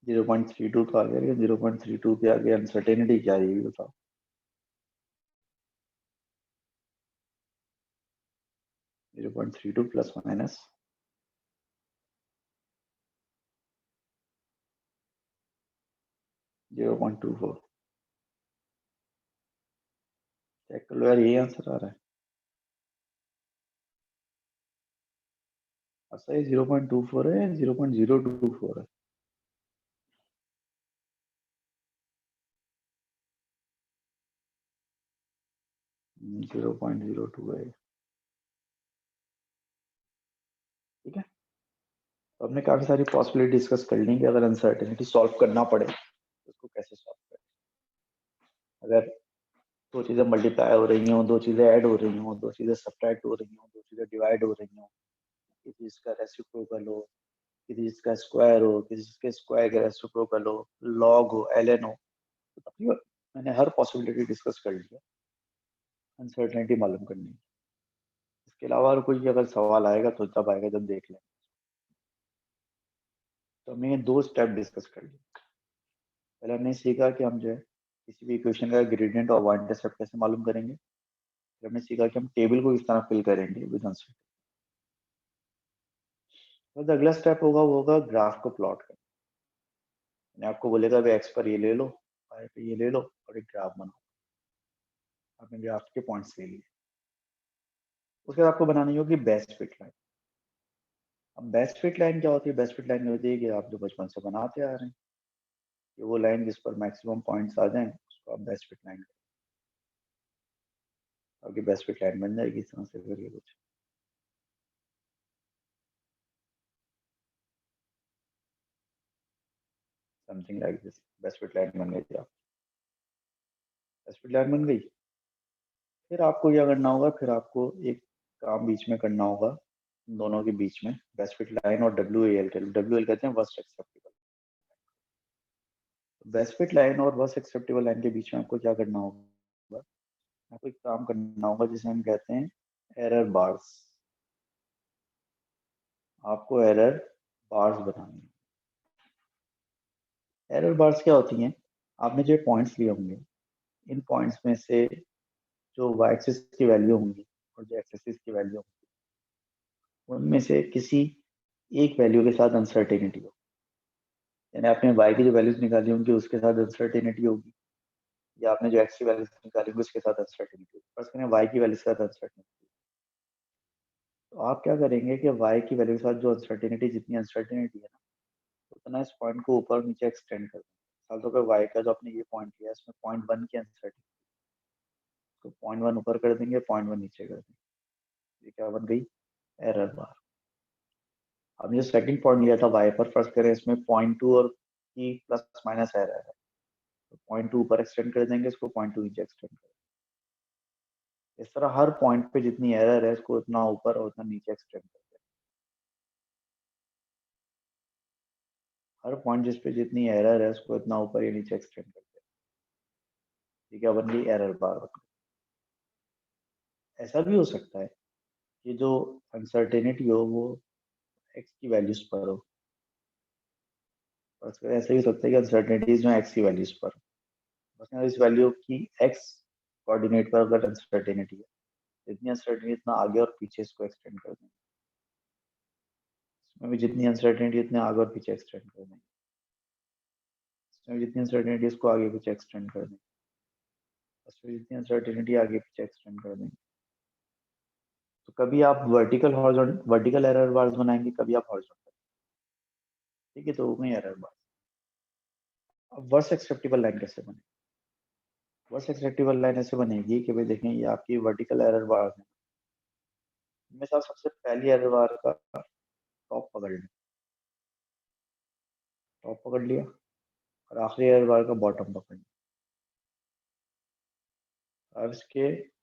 0.32 तो आ गया, लेकिन 0.32 के आगे अनसर्टेनिटी क्या है ये भी बताओ। (0.32 प्लस माइनस 0.24। चेक कर लो यार, यही आंसर आ रहा है। अच्छा, ये 0.24 है, 0.024 है। जीरो पॉइंट जीरो टू है। ठीक है, तो हमने काफी सारी पॉसिबिलिटी डिस्कस कर ली कि अगर अनसर्टेनिटी सॉल्व करना पड़े तो उसको कैसे सॉल्व करें। अगर दो चीजें मल्टीप्लाई हो रही हो, दो चीजें ऐड हो रही हो, दो चीजें सब्ट्रैक्ट हो रही हो, दो चीजें डिवाइड हो रही हो, किसी चीज का रेसिप्रोकल हो, किसी चीज का स्क्वायर हो, किसी चीज के स्क्वायर का रेसिप्रोकल हो, लॉग हो, ln हो, तो तकरीबन मैंने हर पॉसिबिलिटी डिस्कस कर लिया अनसर्टेनिटी मालूम करनी है। इसके अलावा और कोई अगर सवाल आएगा तो तब आएगा जब देख लें। तो हमने ये दो स्टेप डिस्कस कर लिए। पहले हमने सीखा कि हम जो है किसी भी इक्वेशन का ग्रेडियंट और y इंटरसेप्ट कैसे मालूम करेंगे। फिर हमने सीखा कि हम टेबल को किस तरह फिल करेंगे विद अनसर्टेनिटी। तो अगला स्टेप होगा वो होगा ग्राफ को प्लॉट करना। मैंने आपको बोलेगा भाई एक्स पर ये ले लो, वाई पे ये ले लो और एक ग्राफ बनाओ। आपने ग्राफ के पॉइंट्स ले लिए, उसके बाद आपको बनानी होगी बेस्ट फिट लाइन। अब बेस्ट फिट लाइन क्या होती है? बेस्ट फिट लाइन होती है कि आप जो बचपन से बनाते आ रहे हैं कि वो लाइन जिस पर मैक्सिमम पॉइंट्स आ जाएं उसको आप बेस्ट फिट लाइन करें। आपकी बेस्ट फिट लाइन बन जाएगी इस तरह से करके कुछ something like this. Best fit line बन गई। आप बेस्ट फिट लाइन बन गई, फिर आपको क्या करना होगा? फिर आपको एक काम बीच में करना होगा, दोनों के बीच में बेस्ट फिट लाइन और WAL के, WAL कहते हैं worst acceptable. Best fit line और वर्स्ट एक्सेप्टेबल लाइन के बीच में आपको क्या करना होगा? आपको एक काम करना होगा जिसे हम कहते हैं एरर बार्स। आपको एरर बार्स बनानी है। एरर बार्स क्या होती हैं? आपने जो पॉइंट्स लिए होंगे, इन पॉइंट्स में से जो y एक्सिस की वैल्यू होंगी और जो x एक्सिस की वैल्यू होंगी, उनमें से किसी एक वैल्यू के साथ अनसर्टेनिटी हो। यानी आपने y की जो वैल्यूज निकाली होंगी उसके साथ अनसर्टेनिटी होगी, या आपने जो x की वैल्यूज निकाली होंगी उसके साथ अनसर्टेनिटी होगी। फर्स्ट करें y की वैल्यू के साथ अनसर्टेनिटी, तो आप क्या करेंगे कि y की वैल्यू के साथ जो अनसर्टेनिटी, जितनी अनसर्टेनिटी है ना, उतना इस पॉइंट को ऊपर और नीचे एक्सटेंड कर देंगे। तो अगर y का जो आपने ये पॉइंट लिया इसमें 0.1 की अनसर्टेनिटी, तो 0.1 ऊपर कर देंगे, 0.1 नीचे कर देंगे। ये क्या बन गई? Error bar. हमने जो सेकंड पॉइंट लिया था y पर, फर्स्ट करें इसमें 0.2 और की प्लस माइनस एरर है, तो 0.2 ऊपर एक्सटेंड कर देंगे, इसको 0.2 नीचे एक्सटेंड कर देंगे। इस तरह हर पॉइंट पे जितनी एरर है इसको उतना ऊपर और उतना नीचे एक्सटेंड कर देंगे। हर पॉइंट जिस पे जितनी एरर है उसको इतना ऊपर या नीचे एक्सटेंड कर देंगे। ठीक है, बन गई एरर बार। ऐसा भी हो सकता है कि जो अनसर्टेनिटी हो वो x की वैल्यूज पर हो, और ऐसा भी हो सकता है कि अनसर्टेनिटीज जो x की वैल्यूज पर हो। बस इस वैल्यू की x कोऑर्डिनेट पर अगर अनसर्टेनिटी है, जितनी अनसर्टेनिटी इतना आगे और पीछे इसको एक्सटेंड कर देंगे। इसमें भी जितनी अनसर्टेनिटी इतने आगे और पीछे एक्सटेंड कर देंगे। इसमें जितनी अनसर्टेनिटी इसको आगे पीछे एक्सटेंड कर देंगे। इसमें जितनी अनसर्टेनिटी आगे पीछे एक्सटेंड कर देंगे। तो कभी आप वर्टिकल एरर बार्स बनाएंगे, कभी आप हॉरिजॉन्टल। ठीक है, तो वही एरर बार। अब वर्स्ट एक्सेप्टेबल लाइन कैसे बने? वर्स्ट एक्सेप्टेबल लाइन ऐसे बनेगी कि भाई देखें, ये आपकी वर्टिकल एरर बार है। इनमें से आप सबसे पहली एरर बार का टॉप पकड़ लें, टॉप पकड़ लिया, और आखिरी एरर बार का बॉटम पकड़ लिया। अब इसके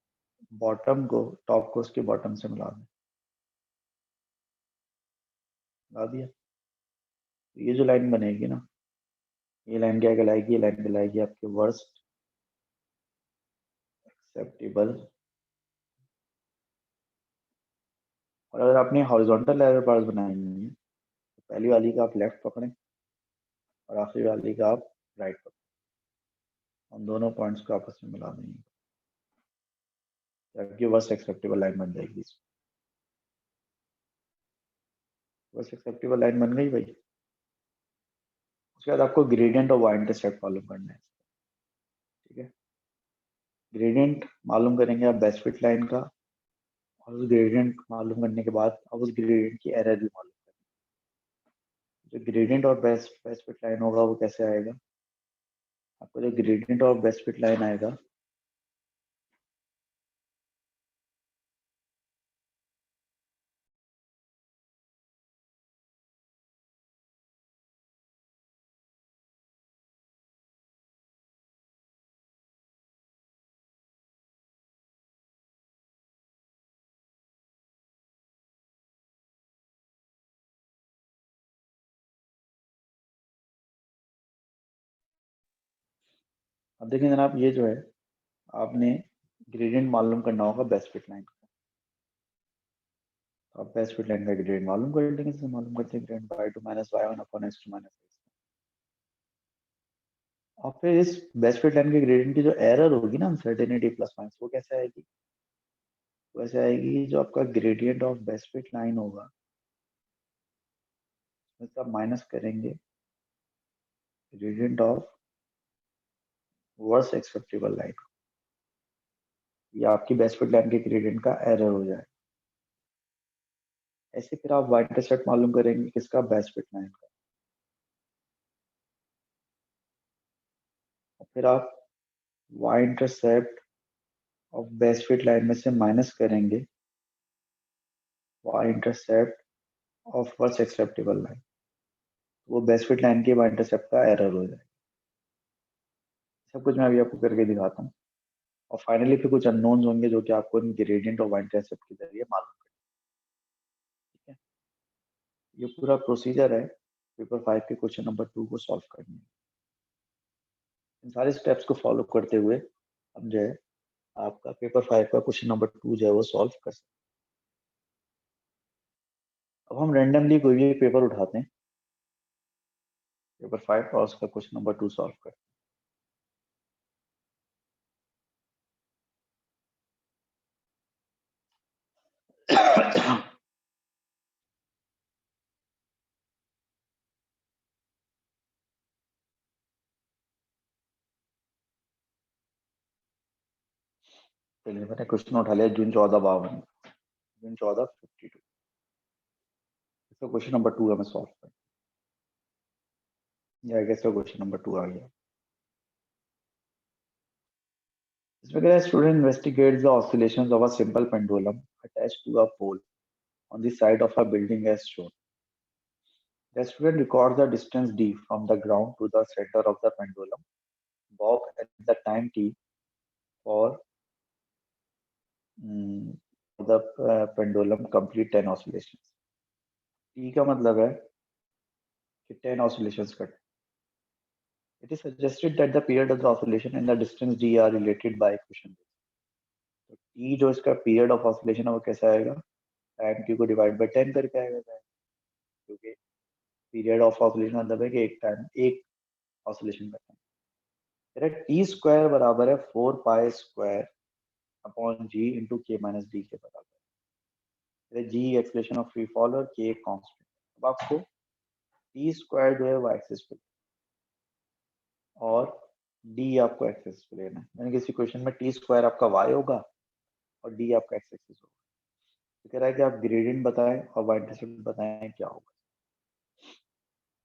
बॉटम को, टॉप को उसके बॉटम से मिला दें। मिला दिया, तो ये जो लाइन बनेगी ना, ये लाइन क्या कहलाएगी? ये लाइन कहलाएगी आपके वर्स्ट एक्सेप्टेबल। और अगर आपने हॉरिजॉन्टल एरर बार्स बनाई है, तो पहली वाली का आप लेफ्ट पकड़ें और आखिरी वाली का आप राइट कर, उन दोनों पॉइंट्स को आपस में मिला देंगे, आपकी वर्स्ट एक्सेप्टेबल लाइन बन जाएगी। वर्स्ट एक्सेप्टेबल लाइन बन गई भाई। उसके बाद आपको ग्रेडियंट और वाई इंटरसेप्ट मालूम करना है, ठीक है। ग्रेडियंट मालूम करेंगे आप बेस्ट फिट लाइन का, और उस ग्रेडियंट मालूम करने के बाद अब उस ग्रेडियंट की एरर भी मालूम करेंगे। जो ग्रेडियंट और बेस्ट फिट लाइन होगा वो कैसे आएगा, आपको जो ग्रेडियंट और बेस्ट फिट लाइन आएगा अब देखिए जनाब, ये जो है आपने ग्रेडियंट मालूम करना होगा बेस्ट फिट लाइन का। आप बेस्ट फिट लाइन का ग्रेडियंट मालूम कर लेंगे, जैसे मालूम करते हैं gradient y2 minus y1 upon x2 minus x। और फिर इस बेस्ट फिट लाइन के ग्रेडियंट की जो एरर होगी ना अनसर्टेनिटी प्लस माइनस, वो कैसे आएगी, वैसे आएगी जो आपका gradient of best fit line होगा उसमें आप माइनस करेंगे gradient of worst acceptable line, ये आपकी बेस्ट फिट लाइन के ग्रेडियंट का एरर हो जाए। ऐसे फिर आप वाई इंटरसेप्ट मालूम करेंगे किसका, बेस्ट फिट लाइन का। और फिर आप y intercept of best fit line में से माइनस करेंगे y intercept of worst acceptable line, वो बेस्ट फिट लाइन के वाई इंटरसेप्ट का एरर हो जाए। सब कुछ मैं अभी आपको करके दिखाता हूँ। और फाइनली फिर कुछ अननोन्स होंगे जो कि आपको ग्रेडियंट और वाई इंटरसेप्ट के जरिए मालूम करना, ठीक है। ये पूरा प्रोसीजर है पेपर 5 के क्वेश्चन नंबर 2 को सॉल्व करने में। इन सारे स्टेप्स को फॉलो करते हुए हम जो है आपका पेपर 5 का क्वेश्चन नंबर 2 जो है वो सॉल्व कर सकते हैं। अब हम रैंडमली कोई भी पेपर उठाते हैं, पेपर 5 और उसका क्वेश्चन नंबर 2 सॉल्व करते हैं। चलिए मैंने क्वेश्चन उठा लिया जून 1452, जून 1452, इसका क्वेश्चन नंबर 2 हमें सॉल्व करना है। या इसका क्वेश्चन नंबर 2 आ गया। इसमें क्या है, student investigates the oscillations of a simple pendulum attached to a pole on the side of a building as shown. The student records the distance d from the ground to the center of the pendulum bob at the time t for the pendulum complete 10 oscillations. t का मतलब है कि 10 oscillations करते. It is suggested that the period of the oscillation and the distance d are related by equation. तो t जो इसका period of oscillation है वो कैसे आएगा, टाइम t को डिवाइड बाय 10 करके आएगा, क्योंकि पीरियड ऑफ ऑसिलेशन मतलब है कि एक टाइम एक ऑसिलेशन करता है। टी स्क्वायर बराबर है 4 पाई स्क्वायर अपॉन जी इंटू के माइनस डी के बराबर है। जी एक्सप्रेशन ऑफ फ्री फॉल और के कांस्टेंट। अब आपको टी स्क्वायर जो है वो एक्सिस पे और डी आपको एक्सिस पे लेना है, यानी किसी क्वेश्चन में टी स्क्वायर आपका वाई होगा और डी आपका एक्स एक्सिस होगा। तो कह रहा है कि आप ग्रेडियंट बताएं और वाई इंटरसेप्ट बताएं क्या होगा।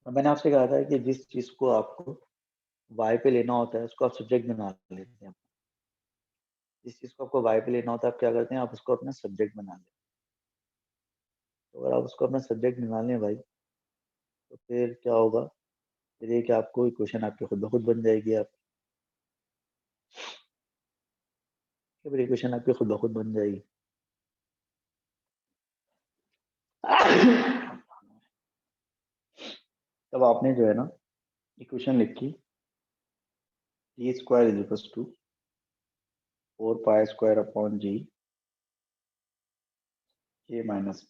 और मैंने आपसे कहा था कि जिस चीज को आपको वाई पे लेना होता है उसको आप सब्जेक्ट बना लेते हैं। जिस चीज को आपको वाई पे लेना होता है आप क्या करते हैं, आप उसको अपना सब्जेक्ट बना लेते हैं। तो अगर आप उसको अपना सब्जेक्ट बना लें भाई, तो फिर क्या होगा, फिर ये कि आपको इक्वेशन आपकी खुद ब खुद बन जाएगी। आप फिर इक्वेशन आपकी खुद ब खुद बन जाएगी। तब आपने जो है ना इक्वेशन लिखी T square is equal to 4 pi square upon g के माइनस।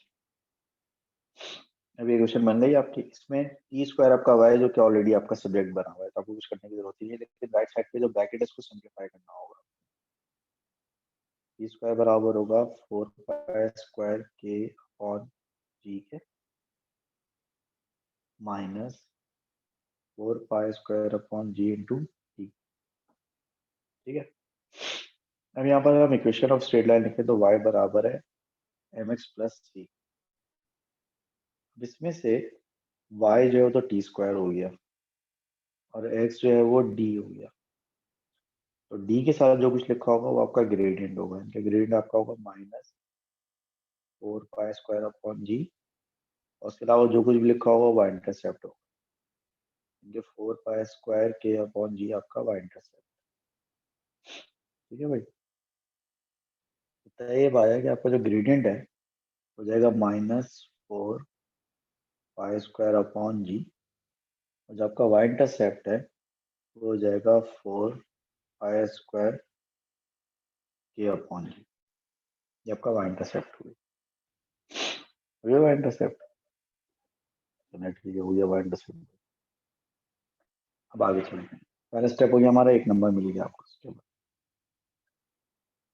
अभी क्वेश्चन बन गई आपकी। इसमें टी स्क्वायर आपका वाई जो कि ऑलरेडी आपका सब्जेक्ट बना हुआ है, तो आपको कुछ करने की जरूरत नहीं है, लेकिन राइट साइड पे जो ब्रैकेट है उसको सिंप्लीफाई करना होगा। टी स्क्वायर बराबर होगा 4 पाई स्क्वायर के अपॉन जी के माइनस 4 पाई स्क्वायर अपॉन जी इंटू टी। ठीक है, अब यहाँ पर हम इक्वेशन ऑफ स्ट्रेट लाइन लिखें तो y बराबर है mx प्लस सी। इसमें से y जो है तो टी स्क्वायर हो गया और x जो है वो d हो गया। तो d के साथ जो कुछ लिखा होगा वो आपका ग्रेडियंट होगा। इनका ग्रेडियंट आपका होगा माइनस 4 पाई स्क्वायर अपॉन जी, और उसके अलावा जो कुछ भी लिखा होगा वो इंटरसेप्ट होगा। इनके 4 पाई स्क्वायर के अपॉन जी आपका y इंटरसेप्ट। ठीक है भाई, तो ये आया कि आपका जो ग्रेडियंट है हो जाएगा -4 पाई स्क्वायर अपॉन जी, और जो आपका y इंटरसेप्ट है वो हो जाएगा 4 पाई स्क्वायर के अपॉन जी। ये आपका y इंटरसेप्ट हुई, y इंटरसेप्ट ठीक है, हो गया y इंटरसेप्ट। अब आगे चलते हैं। पहला स्टेप हो गया हमारा, 1 नंबर मिल गया आपको। स्टेप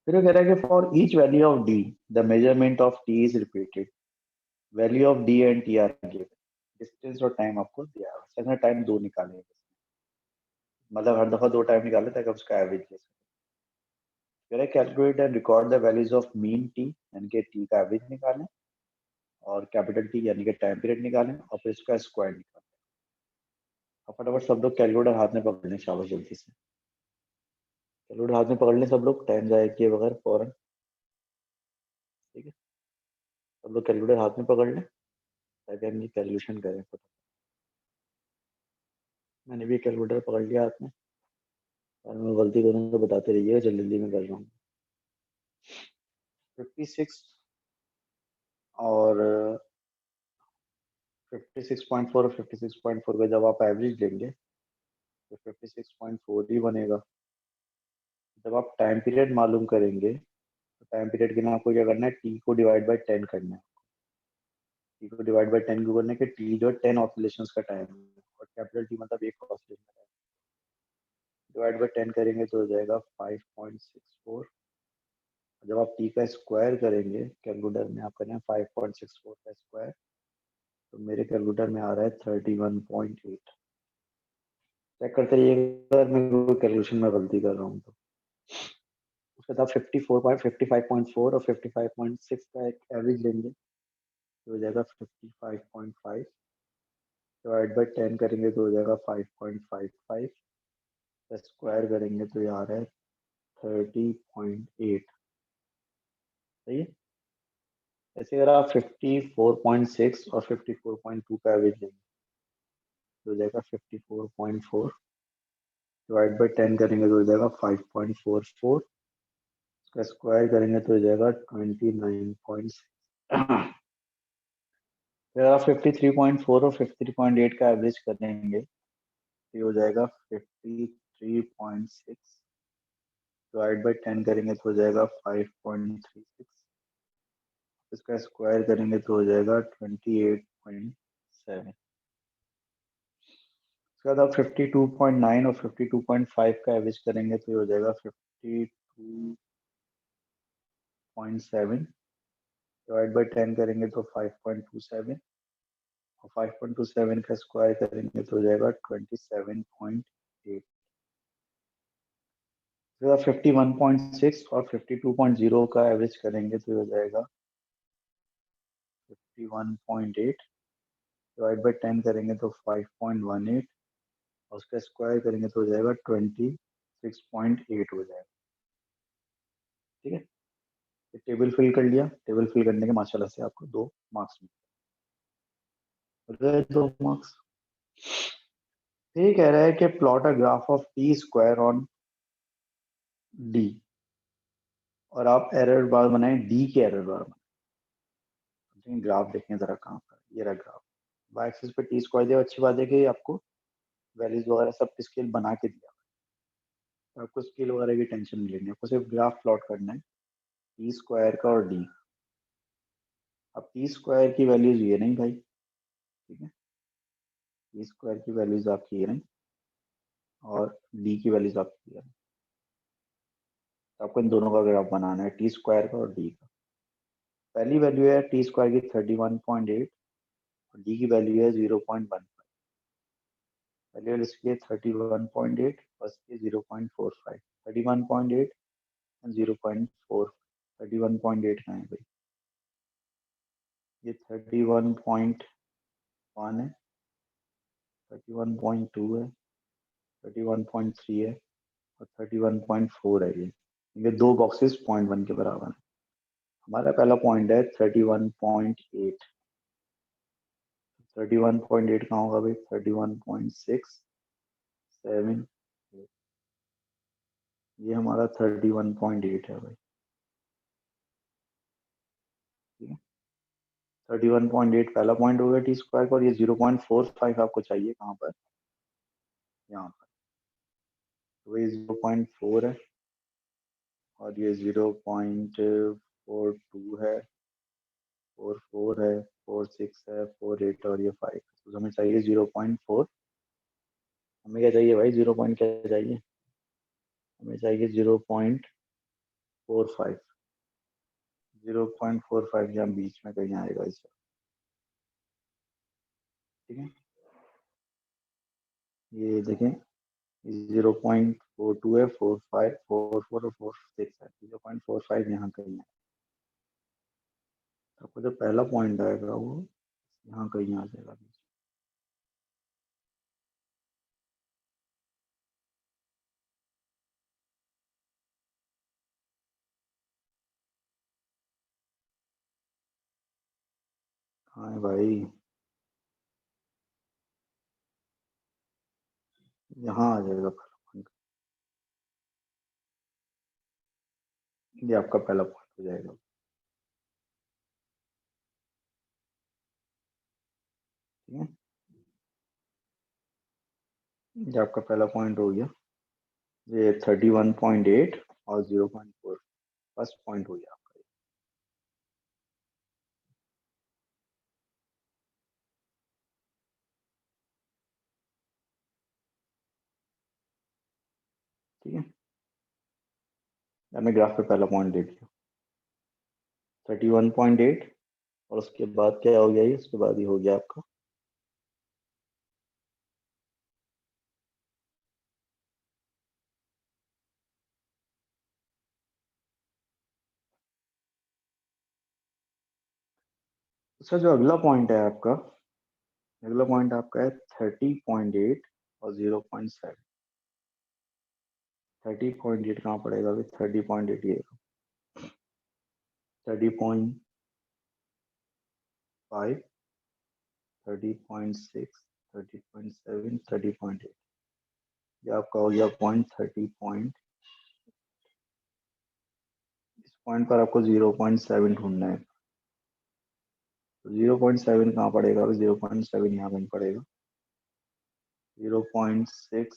फिर वो कह रहा है कि for each value of D the measurement of T is repeated, value of D and T R given, distance और टाइम आपको दिया है। सेकंड टाइम 2 निकालेंगे, मतलब हर दफा 2 टाइम निकाले ताकि आप उसका एवरेज ले सकें। कह रहा है calculate and record the values of mean T, यानी कि टी का एवरेज निकालें, और कैपिटल टी यानी कि टाइम पीरियड निकालें, और फिर इसका स्क्वायर निकालें। अब फटाफट सब लोग कैलकुलेटर हाथ में पकड़ लें, शाबाश, जल्दी से कैलकुलेटर हाथ में पकड़ लें सब लोग, टाइम जाया किए बगैर फौरन। ठीक है, सब लोग कैलकुलेटर हाथ में पकड़ लें ताकि हम ये कैलकुलेशन करें फटाफट। मैंने भी कैलकुलेटर पकड़ लिया हाथ में, और मैं गलती करूँ तो बताते रहिए, जल्दी जल्दी में कर रहा हूँ। 56 और 56.4 और 56.4 का जब आप एवरेज लेंगे तो 56.4 ही बनेगा। जब आप टाइम पीरियड मालूम करेंगे तो टाइम पीरियड के लिए आपको क्या करना है, टी को डिवाइड बाय 10 करना है। टी को डिवाइड बाय 10 क्यों करने के, टी जो है 10 ऑसिलेशंस का टाइम है, और कैपिटल टी मतलब एक ऑसिलेशन का टाइम। डिवाइड बाय 10 करेंगे तो हो जाएगा 5.64। जब आप टी का स्क्वायर करेंगे, कैलकुलेटर में आप करें 5.64 का स्क्वायर, तो मेरे कैलकुलेटर में आ रहा है 31.8। चेक करते रहिएगा अगर मैं कैलकुलेशन में गलती कर रहा हूँ तो। उसके बाद 55.4 और 55.6 का एक एवरेज लेंगे तो हो जाएगा 55.5। डिवाइड बाय 10 करेंगे तो हो जाएगा 5.55। स्क्वायर करेंगे तो ये आ रहा है 30.8। सही है। ऐसे अगर आप 54.6 और 54.2 का एवरेज लेंगे तो हो जाएगा 54.4। डिवाइड बाय 10 करेंगे तो हो जाएगा 5.44। इसका स्क्वायर करेंगे तो हो जाएगा 29.6। फिर आप 53.4 और 53.8 का एवरेज करेंगे तो ये हो जाएगा 53.6। डिवाइड बाय 10 करेंगे तो हो जाएगा 5.36। इसका स्क्वायर करेंगे तो हो जाएगा 28.7। उसके बाद आप 52.9 और 52.5 का एवरेज करेंगे तो ये हो जाएगा 52.7। डिवाइड बाय 10 करेंगे तो 5.27, और 5.27 का स्क्वायर करेंगे तो हो जाएगा 27.8। फिर आप 51.6 और 52.0 का एवरेज करेंगे तो हो जाएगा 51.8। डिवाइड बाय 10 करेंगे तो 5.18, और उसका स्क्वायर करेंगे तो हो जाएगा 26.8 हो जाएगा। ठीक है, टेबल फिल कर लिया। टेबल फिल करने के माशाल्लाह से आपको 2 मार्क्स मिले। 2 मार्क्स। ये कह रहा है कि plot a graph of T square on D, और आप एरर बार बनाएं, डी के एरर बार बनाएं। ग्राफ देखें जरा कहाँ पर, ये रहा ग्राफ। वाई एक्सिस पे टी स्क्वायर दिया, अच्छी बात है कि आपको वैल्यूज वगैरह सब स्केल बना के दिया, तो आपको स्केल वगैरह की टेंशन नहीं लेनी, आपको सिर्फ ग्राफ प्लॉट करना है टी स्क्वायर का और डी। अब टी स्क्वायर की वैल्यूज ये नहीं भाई, ठीक है, टी स्क्वायर की वैल्यूज आपकी ये रही और डी की वैल्यूज आपकी ये रही। तो आपको इन दोनों का ग्राफ बनाना है, टी स्क्वायर का और डी का। पहली वैल्यू है टी स्क्वायर की 31.8 और डी की वैल्यू है 0.1। पहले वाले इसके 31.8 फर्स्ट के 0.45, 31.8 एंड 0.4। 31.8 कहाँ है भाई, ये 31.1 है, 31.2 है, 31.3 है और 31.4 है। ये दो बॉक्सेस 0.1 के बराबर है। हमारा पहला पॉइंट है 31.8। 31.8 कहाँ होगा भाई, 31.678। ये हमारा 31.8 है भाई, ठीक है। 31.8 पहला पॉइंट हो गया टी स्क्वायर का, और ये 0.45 आपको चाहिए कहाँ पर, यहाँ पर। तो ये 0.4 है और ये 0.42 है, 44 है, 46 है, 48 और ये 5। तो हमें चाहिए 0.4। हमें क्या चाहिए भाई, 0. क्या चाहिए, हमें चाहिए 0.45। 0.45 यहाँ बीच में कहीं आएगा इसका, ठीक है। ये देखें 0.42 है, 45, 44 और 46 है, 0.45 यहाँ कहीं है। आपको जो पहला पॉइंट आएगा वो यहाँ कहीं आ जाएगा बीच। हाँ भाई, यहाँ आ जाएगा पहला पॉइंट। ये आपका पहला पॉइंट हो जाएगा, ठीक है। ये आपका पहला पॉइंट हो गया, ये 31.8 और 0.4 फर्स्ट पॉइंट हो गया आपका, ठीक है। मैंने ग्राफ पे पहला पॉइंट देख लिया 31.8 और उसके बाद क्या हो गया, ये उसके बाद ही हो गया आपका उसका जो अगला पॉइंट है आपका, अगला पॉइंट आपका है 30.8 और 0.7। 30.8 कहाँ पड़ेगा अभी, 30.8 ये 30.5, 30.6, 30.7, 30.8। ये आपका हो गया पॉइंट 30 पॉइंट। इस पॉइंट पर आपको 0.7 ढूंढना है। तो 0.7 कहाँ पड़ेगा, 0.7 यहाँ कहीं पड़ेगा। 0.6,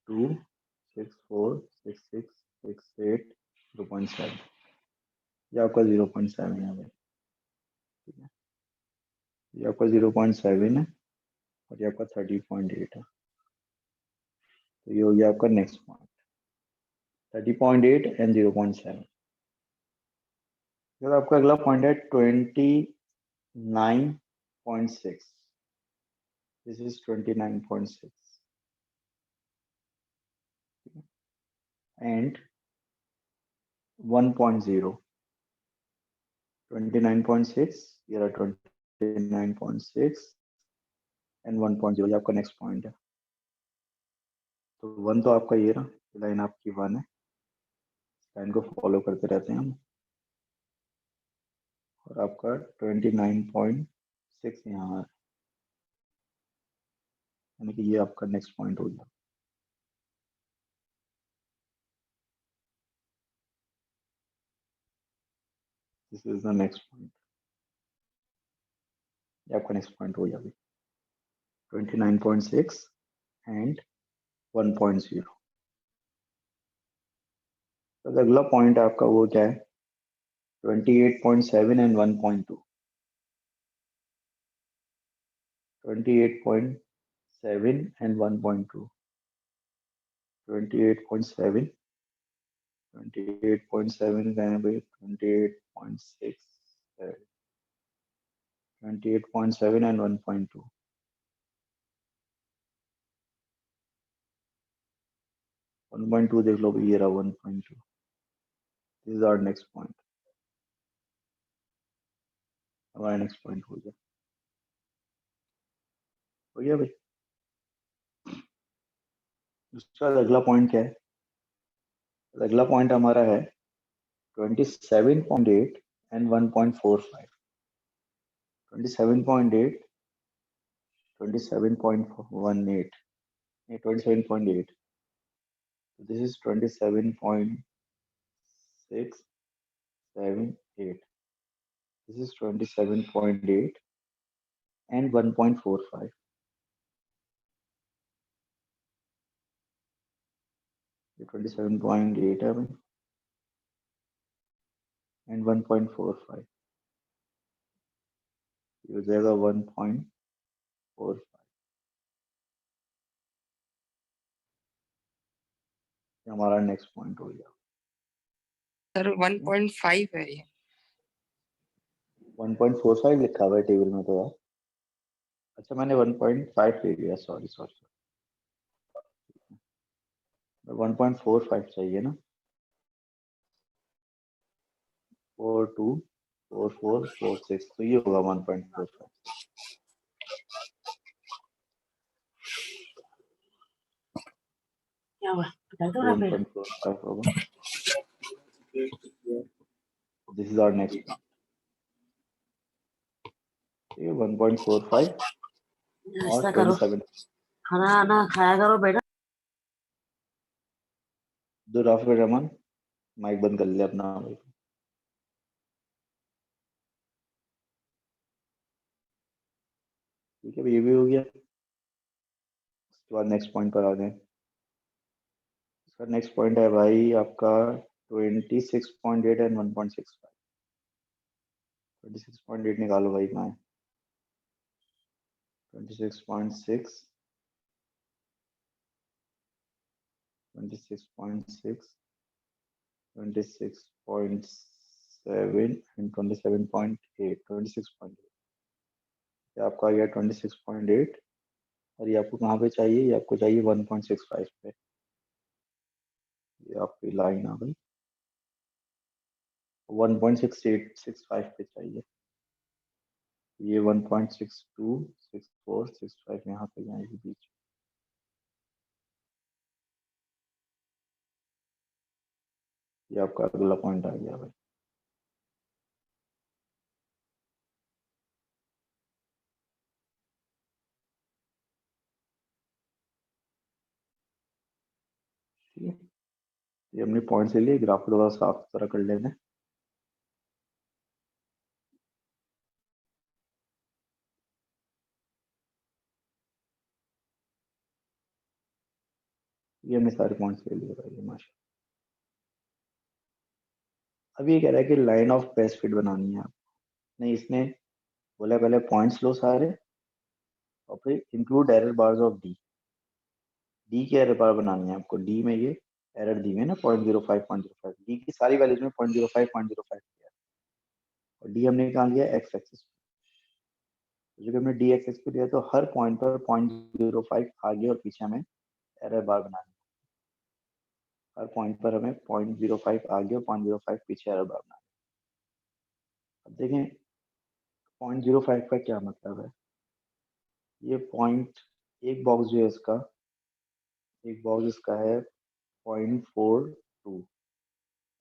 2, 6, 4, 6, 6, 6, 8, 0.7। ये आपका 0.7 है भाई, ठीक है। ये आपका 0.7 है और ये आपका 30.8 है। तो ये हो गया आपका नेक्स्ट पॉइंट, 30.8 एंड 0.7। फिर आपका अगला पॉइंट है 29.6। This is 29.6 and 1.0। 29.6, ये रहा 29.6 एंड 1.0, ये आपका नेक्स्ट पॉइंट है। तो 1 तो आपका ये रहा, लाइन आपकी 1 है, लाइन को फॉलो करते रहते हैं हम। और आपका 29.6 यहाँ है, यानी कि ये आपका नेक्स्ट पॉइंट हो गया। This is the next point, ये आपका नेक्स्ट पॉइंट हो गया अभी 29.6 एंड 1.0। तो अगला पॉइंट आपका वो क्या है, 28.7 एंड 1.2। 28.7 and 1.2. 28.7 कहाँ पे 28.6 28.7 and 1.2. 1.2 देख लो ये रहा 1.2. This is our next point. हमारा next point हो गया भाई. उसका अगला पॉइंट क्या है? अगला पॉइंट हमारा है 27.8 and 1.45. 27.8 27.18 27.8. This is 27.678. This is 27.8 and 1.45. ये 27.8 है भाई and 1.45. ये हो जाएगा 1.45. ये हमारा नेक्स्ट पॉइंट हो गया. सर 1.5 है ये. 1.45 लिखा हुआ है टेबल में तो यार. अच्छा मैंने 1.5 ले लिया. सॉरी 1.45 चाहिए ना. 42 44 46 तो ये होगा 1.45. क्या हुआ? 1.45 होगा. This is our next one. ये 1.45 और 27. खाना आना खाया करो बेटा. दूर आफ्टर रमन माइक बंद कर ले अपना. ठीक है ये भी हो गया. उसके बाद नेक्स्ट पॉइंट पर आ जाए. इसका नेक्स्ट पॉइंट है भाई आपका 26.8 and 1.65. 26.8 निकालो भाई. मैं 26.6 26.6 26.7 and 27.8. 26.8 ये आपका आ गया 26.8 और ये आपको कहाँ पे चाहिए? ये आपको चाहिए 1.65 पे. ये आपकी लाइन आ गई 1.6865 पे चाहिए. ये 1.62 64 65 यहाँ पे जाएगी बीच. ये आपका अगला पॉइंट आ गया भाई. ठीक है ये हमने पॉइंट्स ले लिए. ग्राफ को थोड़ा साफ सुथरा कर लेना. ये हमने सारे पॉइंट्स ले लिए भाई. माशा. अब ये कह रहा है कि लाइन ऑफ बेस्ट फिट बनानी है आप. नहीं इसने बोला पहले पॉइंट्स लो सारे और फिर include error bars of D. D की एरर बार बनानी है आपको. डी में ये एरर दी है ना 0.05 डी की सारी वैल्यूज में 0.05 किया और डी हमने कहा लिया एक्स एक्सिस. जो हमने डी एक्स एक्सिस पे दिया तो हर पॉइंट पर 0.05 आगे और पीछे हमें एरर बार बनानी है. हर पॉइंट पर हमें 0.05 आगे और 0.05 पीछे एरर बार बनानी है. अब देखें 0.05 का क्या मतलब है. ये पॉइंट एक बॉक्स जो है इसका एक बॉक्स इसका है 0.42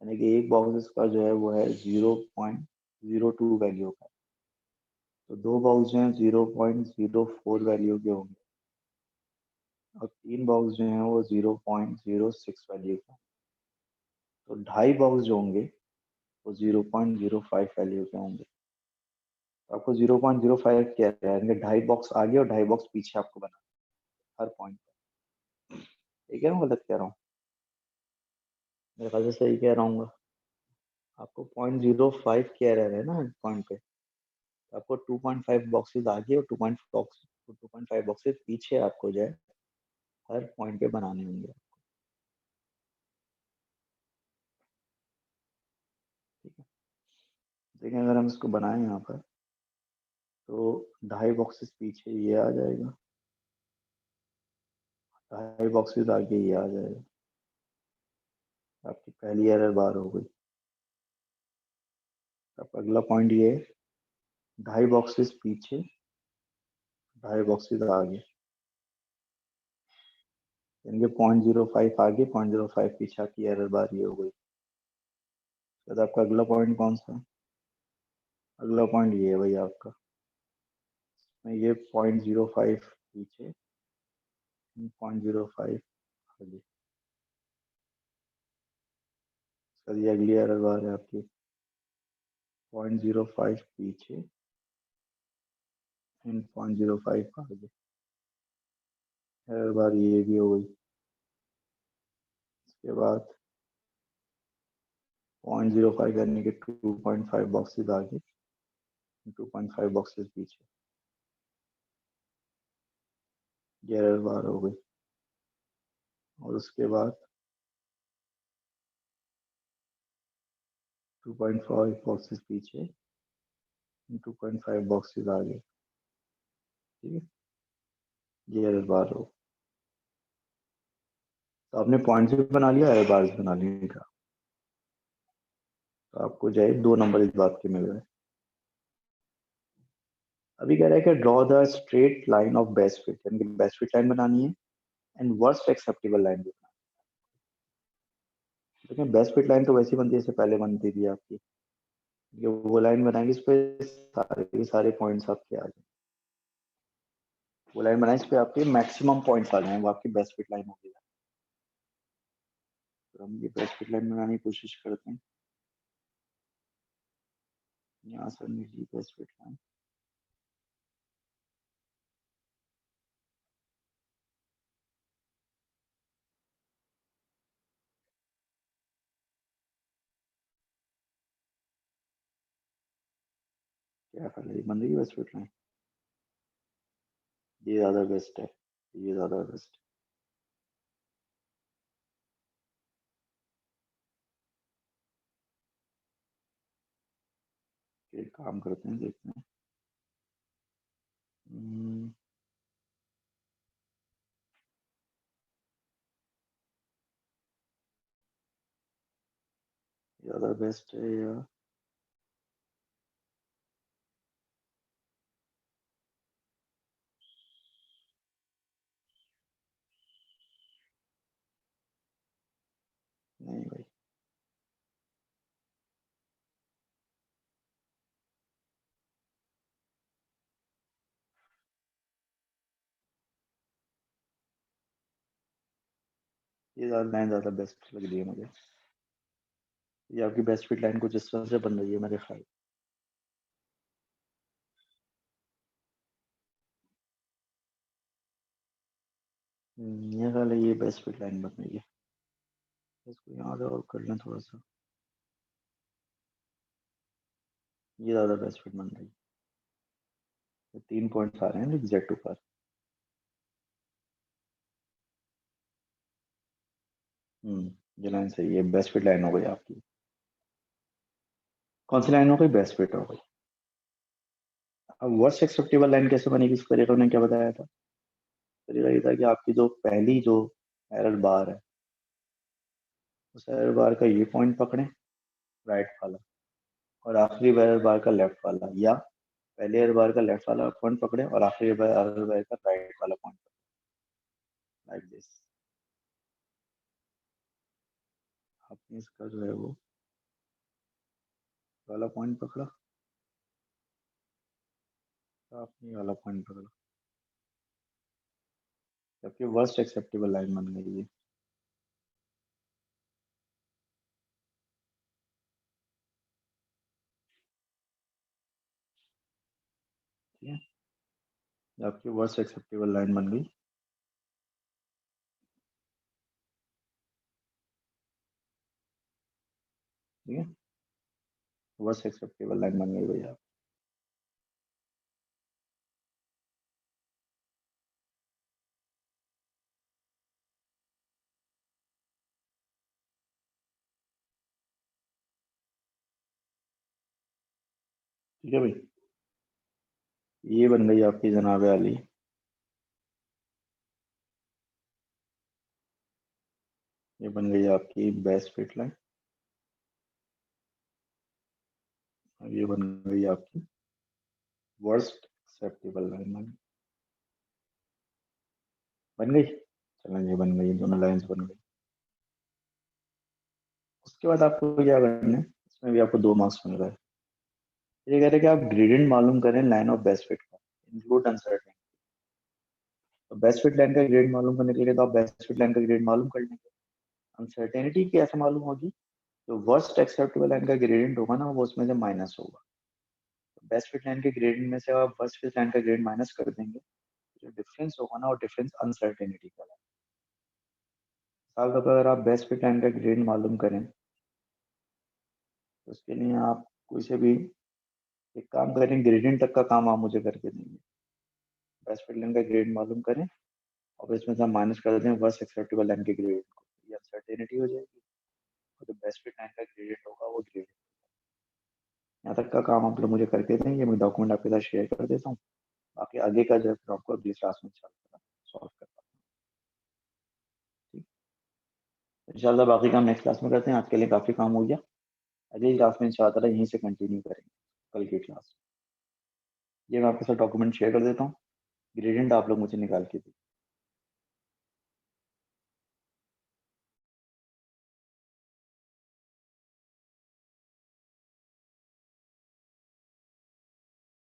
यानी कि एक बॉक्स इसका जो है वो है 0.02 वैल्यू का. तो दो बॉक्स जो है 0.04 वैल्यू के होंगे और तीन बॉक्स जो हैं वो 0.06 वैल्यू का. तो ढाई बॉक्स जो होंगे वो 0.05 वैल्यू के होंगे. तो आपको 0.05 क्या है ढाई बॉक्स आगे और ढाई बॉक्स पीछे आपको बनाना हर पॉइंट पर. ठीक है मैं गलत कह रहा हूँ? मेरे ख्याल से सही कह रहा हूँ. आपको 0.05 की एरर है ना पॉइंट पे. आपको 2.5 बॉक्सेस आगे और 2.5 तो 2.5 बॉक्सेस पीछे आपको जो है हर पॉइंट पे बनाने होंगे। ठीक है, देखिए अगर हम इसको बनाएं यहाँ पर तो 2.5 बॉक्सेस पीछे ये आ जाएगा, 2.5 बॉक्सेस आगे ये आ जाएगा। आपकी पहली एरर बार हो गई। अब अगला पॉइंट ये है, 2.5 बॉक्सेस पीछे 2.5 बॉक्सेस आगे, यानी कि 0.05 आगे 0.05 पीछे आपकी एरर बार ये हो गई। तो आपका अगला पॉइंट कौन सा है? अगला पॉइंट ये है भाई आपका, ये 0.05 पीछे 0.05 आगे। सर ये अगली एरर बार है आपकी 0.05 पीछे 0.05 आगे, एरर बार ये भी हो गई। इसके बाद 0.05 यानी कि 2.5 बॉक्सेस आगे 2.5 बॉक्सेस पीछे, ये एरर बार हो गई। और उसके बाद 2.5 बॉक्सेस पीछे 2.5 बॉक्सेस आगे, ठीक है, ये एरर बार हो। तो आपने पॉइंट्स भी बना लिया, एरर बार्स बना लिया, तो आपको जो है 2 नंबर इस बात के मिल रहे हैं। अभी कह रहा है कि draw the straight line of best fit, यानी कि बेस्ट फिट लाइन बनानी है एंड वर्स्ट एक्सेप्टेबल लाइन भी बनानी है। देखिए बेस्ट फिट लाइन तो वैसी बनती है जैसे पहले बनती थी आपकी, ये वो लाइन बनाएंगे इस पे सारे के सारे पॉइंट्स आपके आ जाए, वो लाइन बनाए इस पे आपके मैक्सिमम पॉइंट्स आ जाए, वो आपकी बेस्ट फिट लाइन होगी। तो हम ये बेस्ट फिट लाइन बनाने की कोशिश करते हैं। यहाँ से मिली बेस्ट फिट लाइन, क्या कर रही बन रही बेस्ट फिट लाइन, ये ज्यादा बेस्ट है, ये ज्यादा बेस्ट। एक काम करते हैं, देखते हैं। ज्यादा बेस्ट है या नहीं भाई, ये लाइन ज्यादा बेस्ट लग रही है मुझे। ये आपकी बेस्ट फिट लाइन कुछ इस तरह से बन रही है मेरे ख्याल। ये ख्याल है ये बेस्ट फिट लाइन बन रही है। इसको यहाँ से और कर लें थोड़ा सा, ये ज्यादा बेस्ट फिट बन रही है। 3 पॉइंट्स आ रहे हैं एग्जैक्ट ऊपर। ये लाइन सही है, बेस्ट फिट लाइन हो गई आपकी। कौन सी लाइन हो गई? बेस्ट फिट हो गई। अब वर्स्ट एक्सेप्टेबल लाइन कैसे बनेगी, इस तरीके ने क्या बताया था? तरीका ये था कि आपकी जो पहली जो एरर बार है उस एरर बार का ये पॉइंट पकड़ें राइट वाला, और आखिरी एरर बार का लेफ्ट वाला, या पहले एरर बार का लेफ्ट वाला पॉइंट पकड़े और आखिरी एरर बार का राइट वाला पॉइंट पकड़े, लाइक दिस। आपने इसका जो है वो वाला पॉइंट पकड़ा, तो आपने वाला पॉइंट पकड़ा, जबकि वर्स्ट एक्सेप्टेबल लाइन बन गई है। ठीक है, ये आपकी वर्स्ट एक्सेप्टेबल लाइन बन गई। ठीक है, वर्स्ट एक्सेप्टेबल लाइन बन गई भैया। ठीक है भाई, ये बन गई आपकी जनाब आली। ये बन गई आपकी बेस्ट फिट लाइन, और ये बन गई आपकी वर्स्ट एक्सेप्टेबल लाइन। बन गई, चलें ये बन गई, दोनों लाइंस बन गई। उसके बाद आपको क्या करना है, इसमें भी आपको 2 मार्क्स मिल रहा है। ये कह रहे हैं कि आप ग्रेडियंट मालूम करें लाइन ऑफ बेस्ट फिट का, इंक्लूड अनसर्टेनिटी। तो बेस्ट फिट लाइन का ग्रेड मालूम करने के लिए तो आप बेस्ट फिट लाइन का ग्रेड मालूम कर लेंगे। अनसर्टेनिटी कैसे मालूम होगी? तो वर्स्ट एक्सेप्टेबल लाइन का ग्रेडियंट होगा ना, वो उसमें से माइनस होगा। तो बेस्ट फिट लाइन के ग्रेडियंट में से आप वर्स्ट फिट लाइन का ग्रेड माइनस कर देंगे, जो डिफरेंस होगा ना, वो डिफरेंस अनसर्टेनिटी का है। साल तक अगर आप बेस्ट फिट लाइन का ग्रेड मालूम करें, तो उसके लिए आप कोई से भी एक काम करें, ग्रेडियंट तक का काम आप मुझे करके देंगे। बेस्ट फिट लाइन का ग्रेड मालूम करें और इसमें से हम माइनस कर दें वर्स्ट एक्सेप्टेबल लाइन के ग्रेडियंट को, ये अनसर्टेनिटी हो जाएगी। और जो बेस्ट फिट लाइन का ग्रेडियंट होगा वो ग्रेडियंट। यहाँ तक का काम आप लोग मुझे करके देंगे, मैं डॉक्यूमेंट आपके साथ शेयर कर देता हूँ। बाकी आगे का जो है फिर आपको अगली क्लास में सॉल्व करता हूँ। ठीक, इंशाल्लाह बाकी काम नेक्स्ट क्लास में करते हैं। आज के लिए काफ़ी काम हो गया, अगली क्लास में इंशाल्लाह यहीं से कंटिन्यू करेंगे, कल की क्लास। ये मैं आपके साथ डॉक्यूमेंट शेयर कर देता हूँ, ग्रेडियंट आप लोग मुझे निकाल के दीजिए।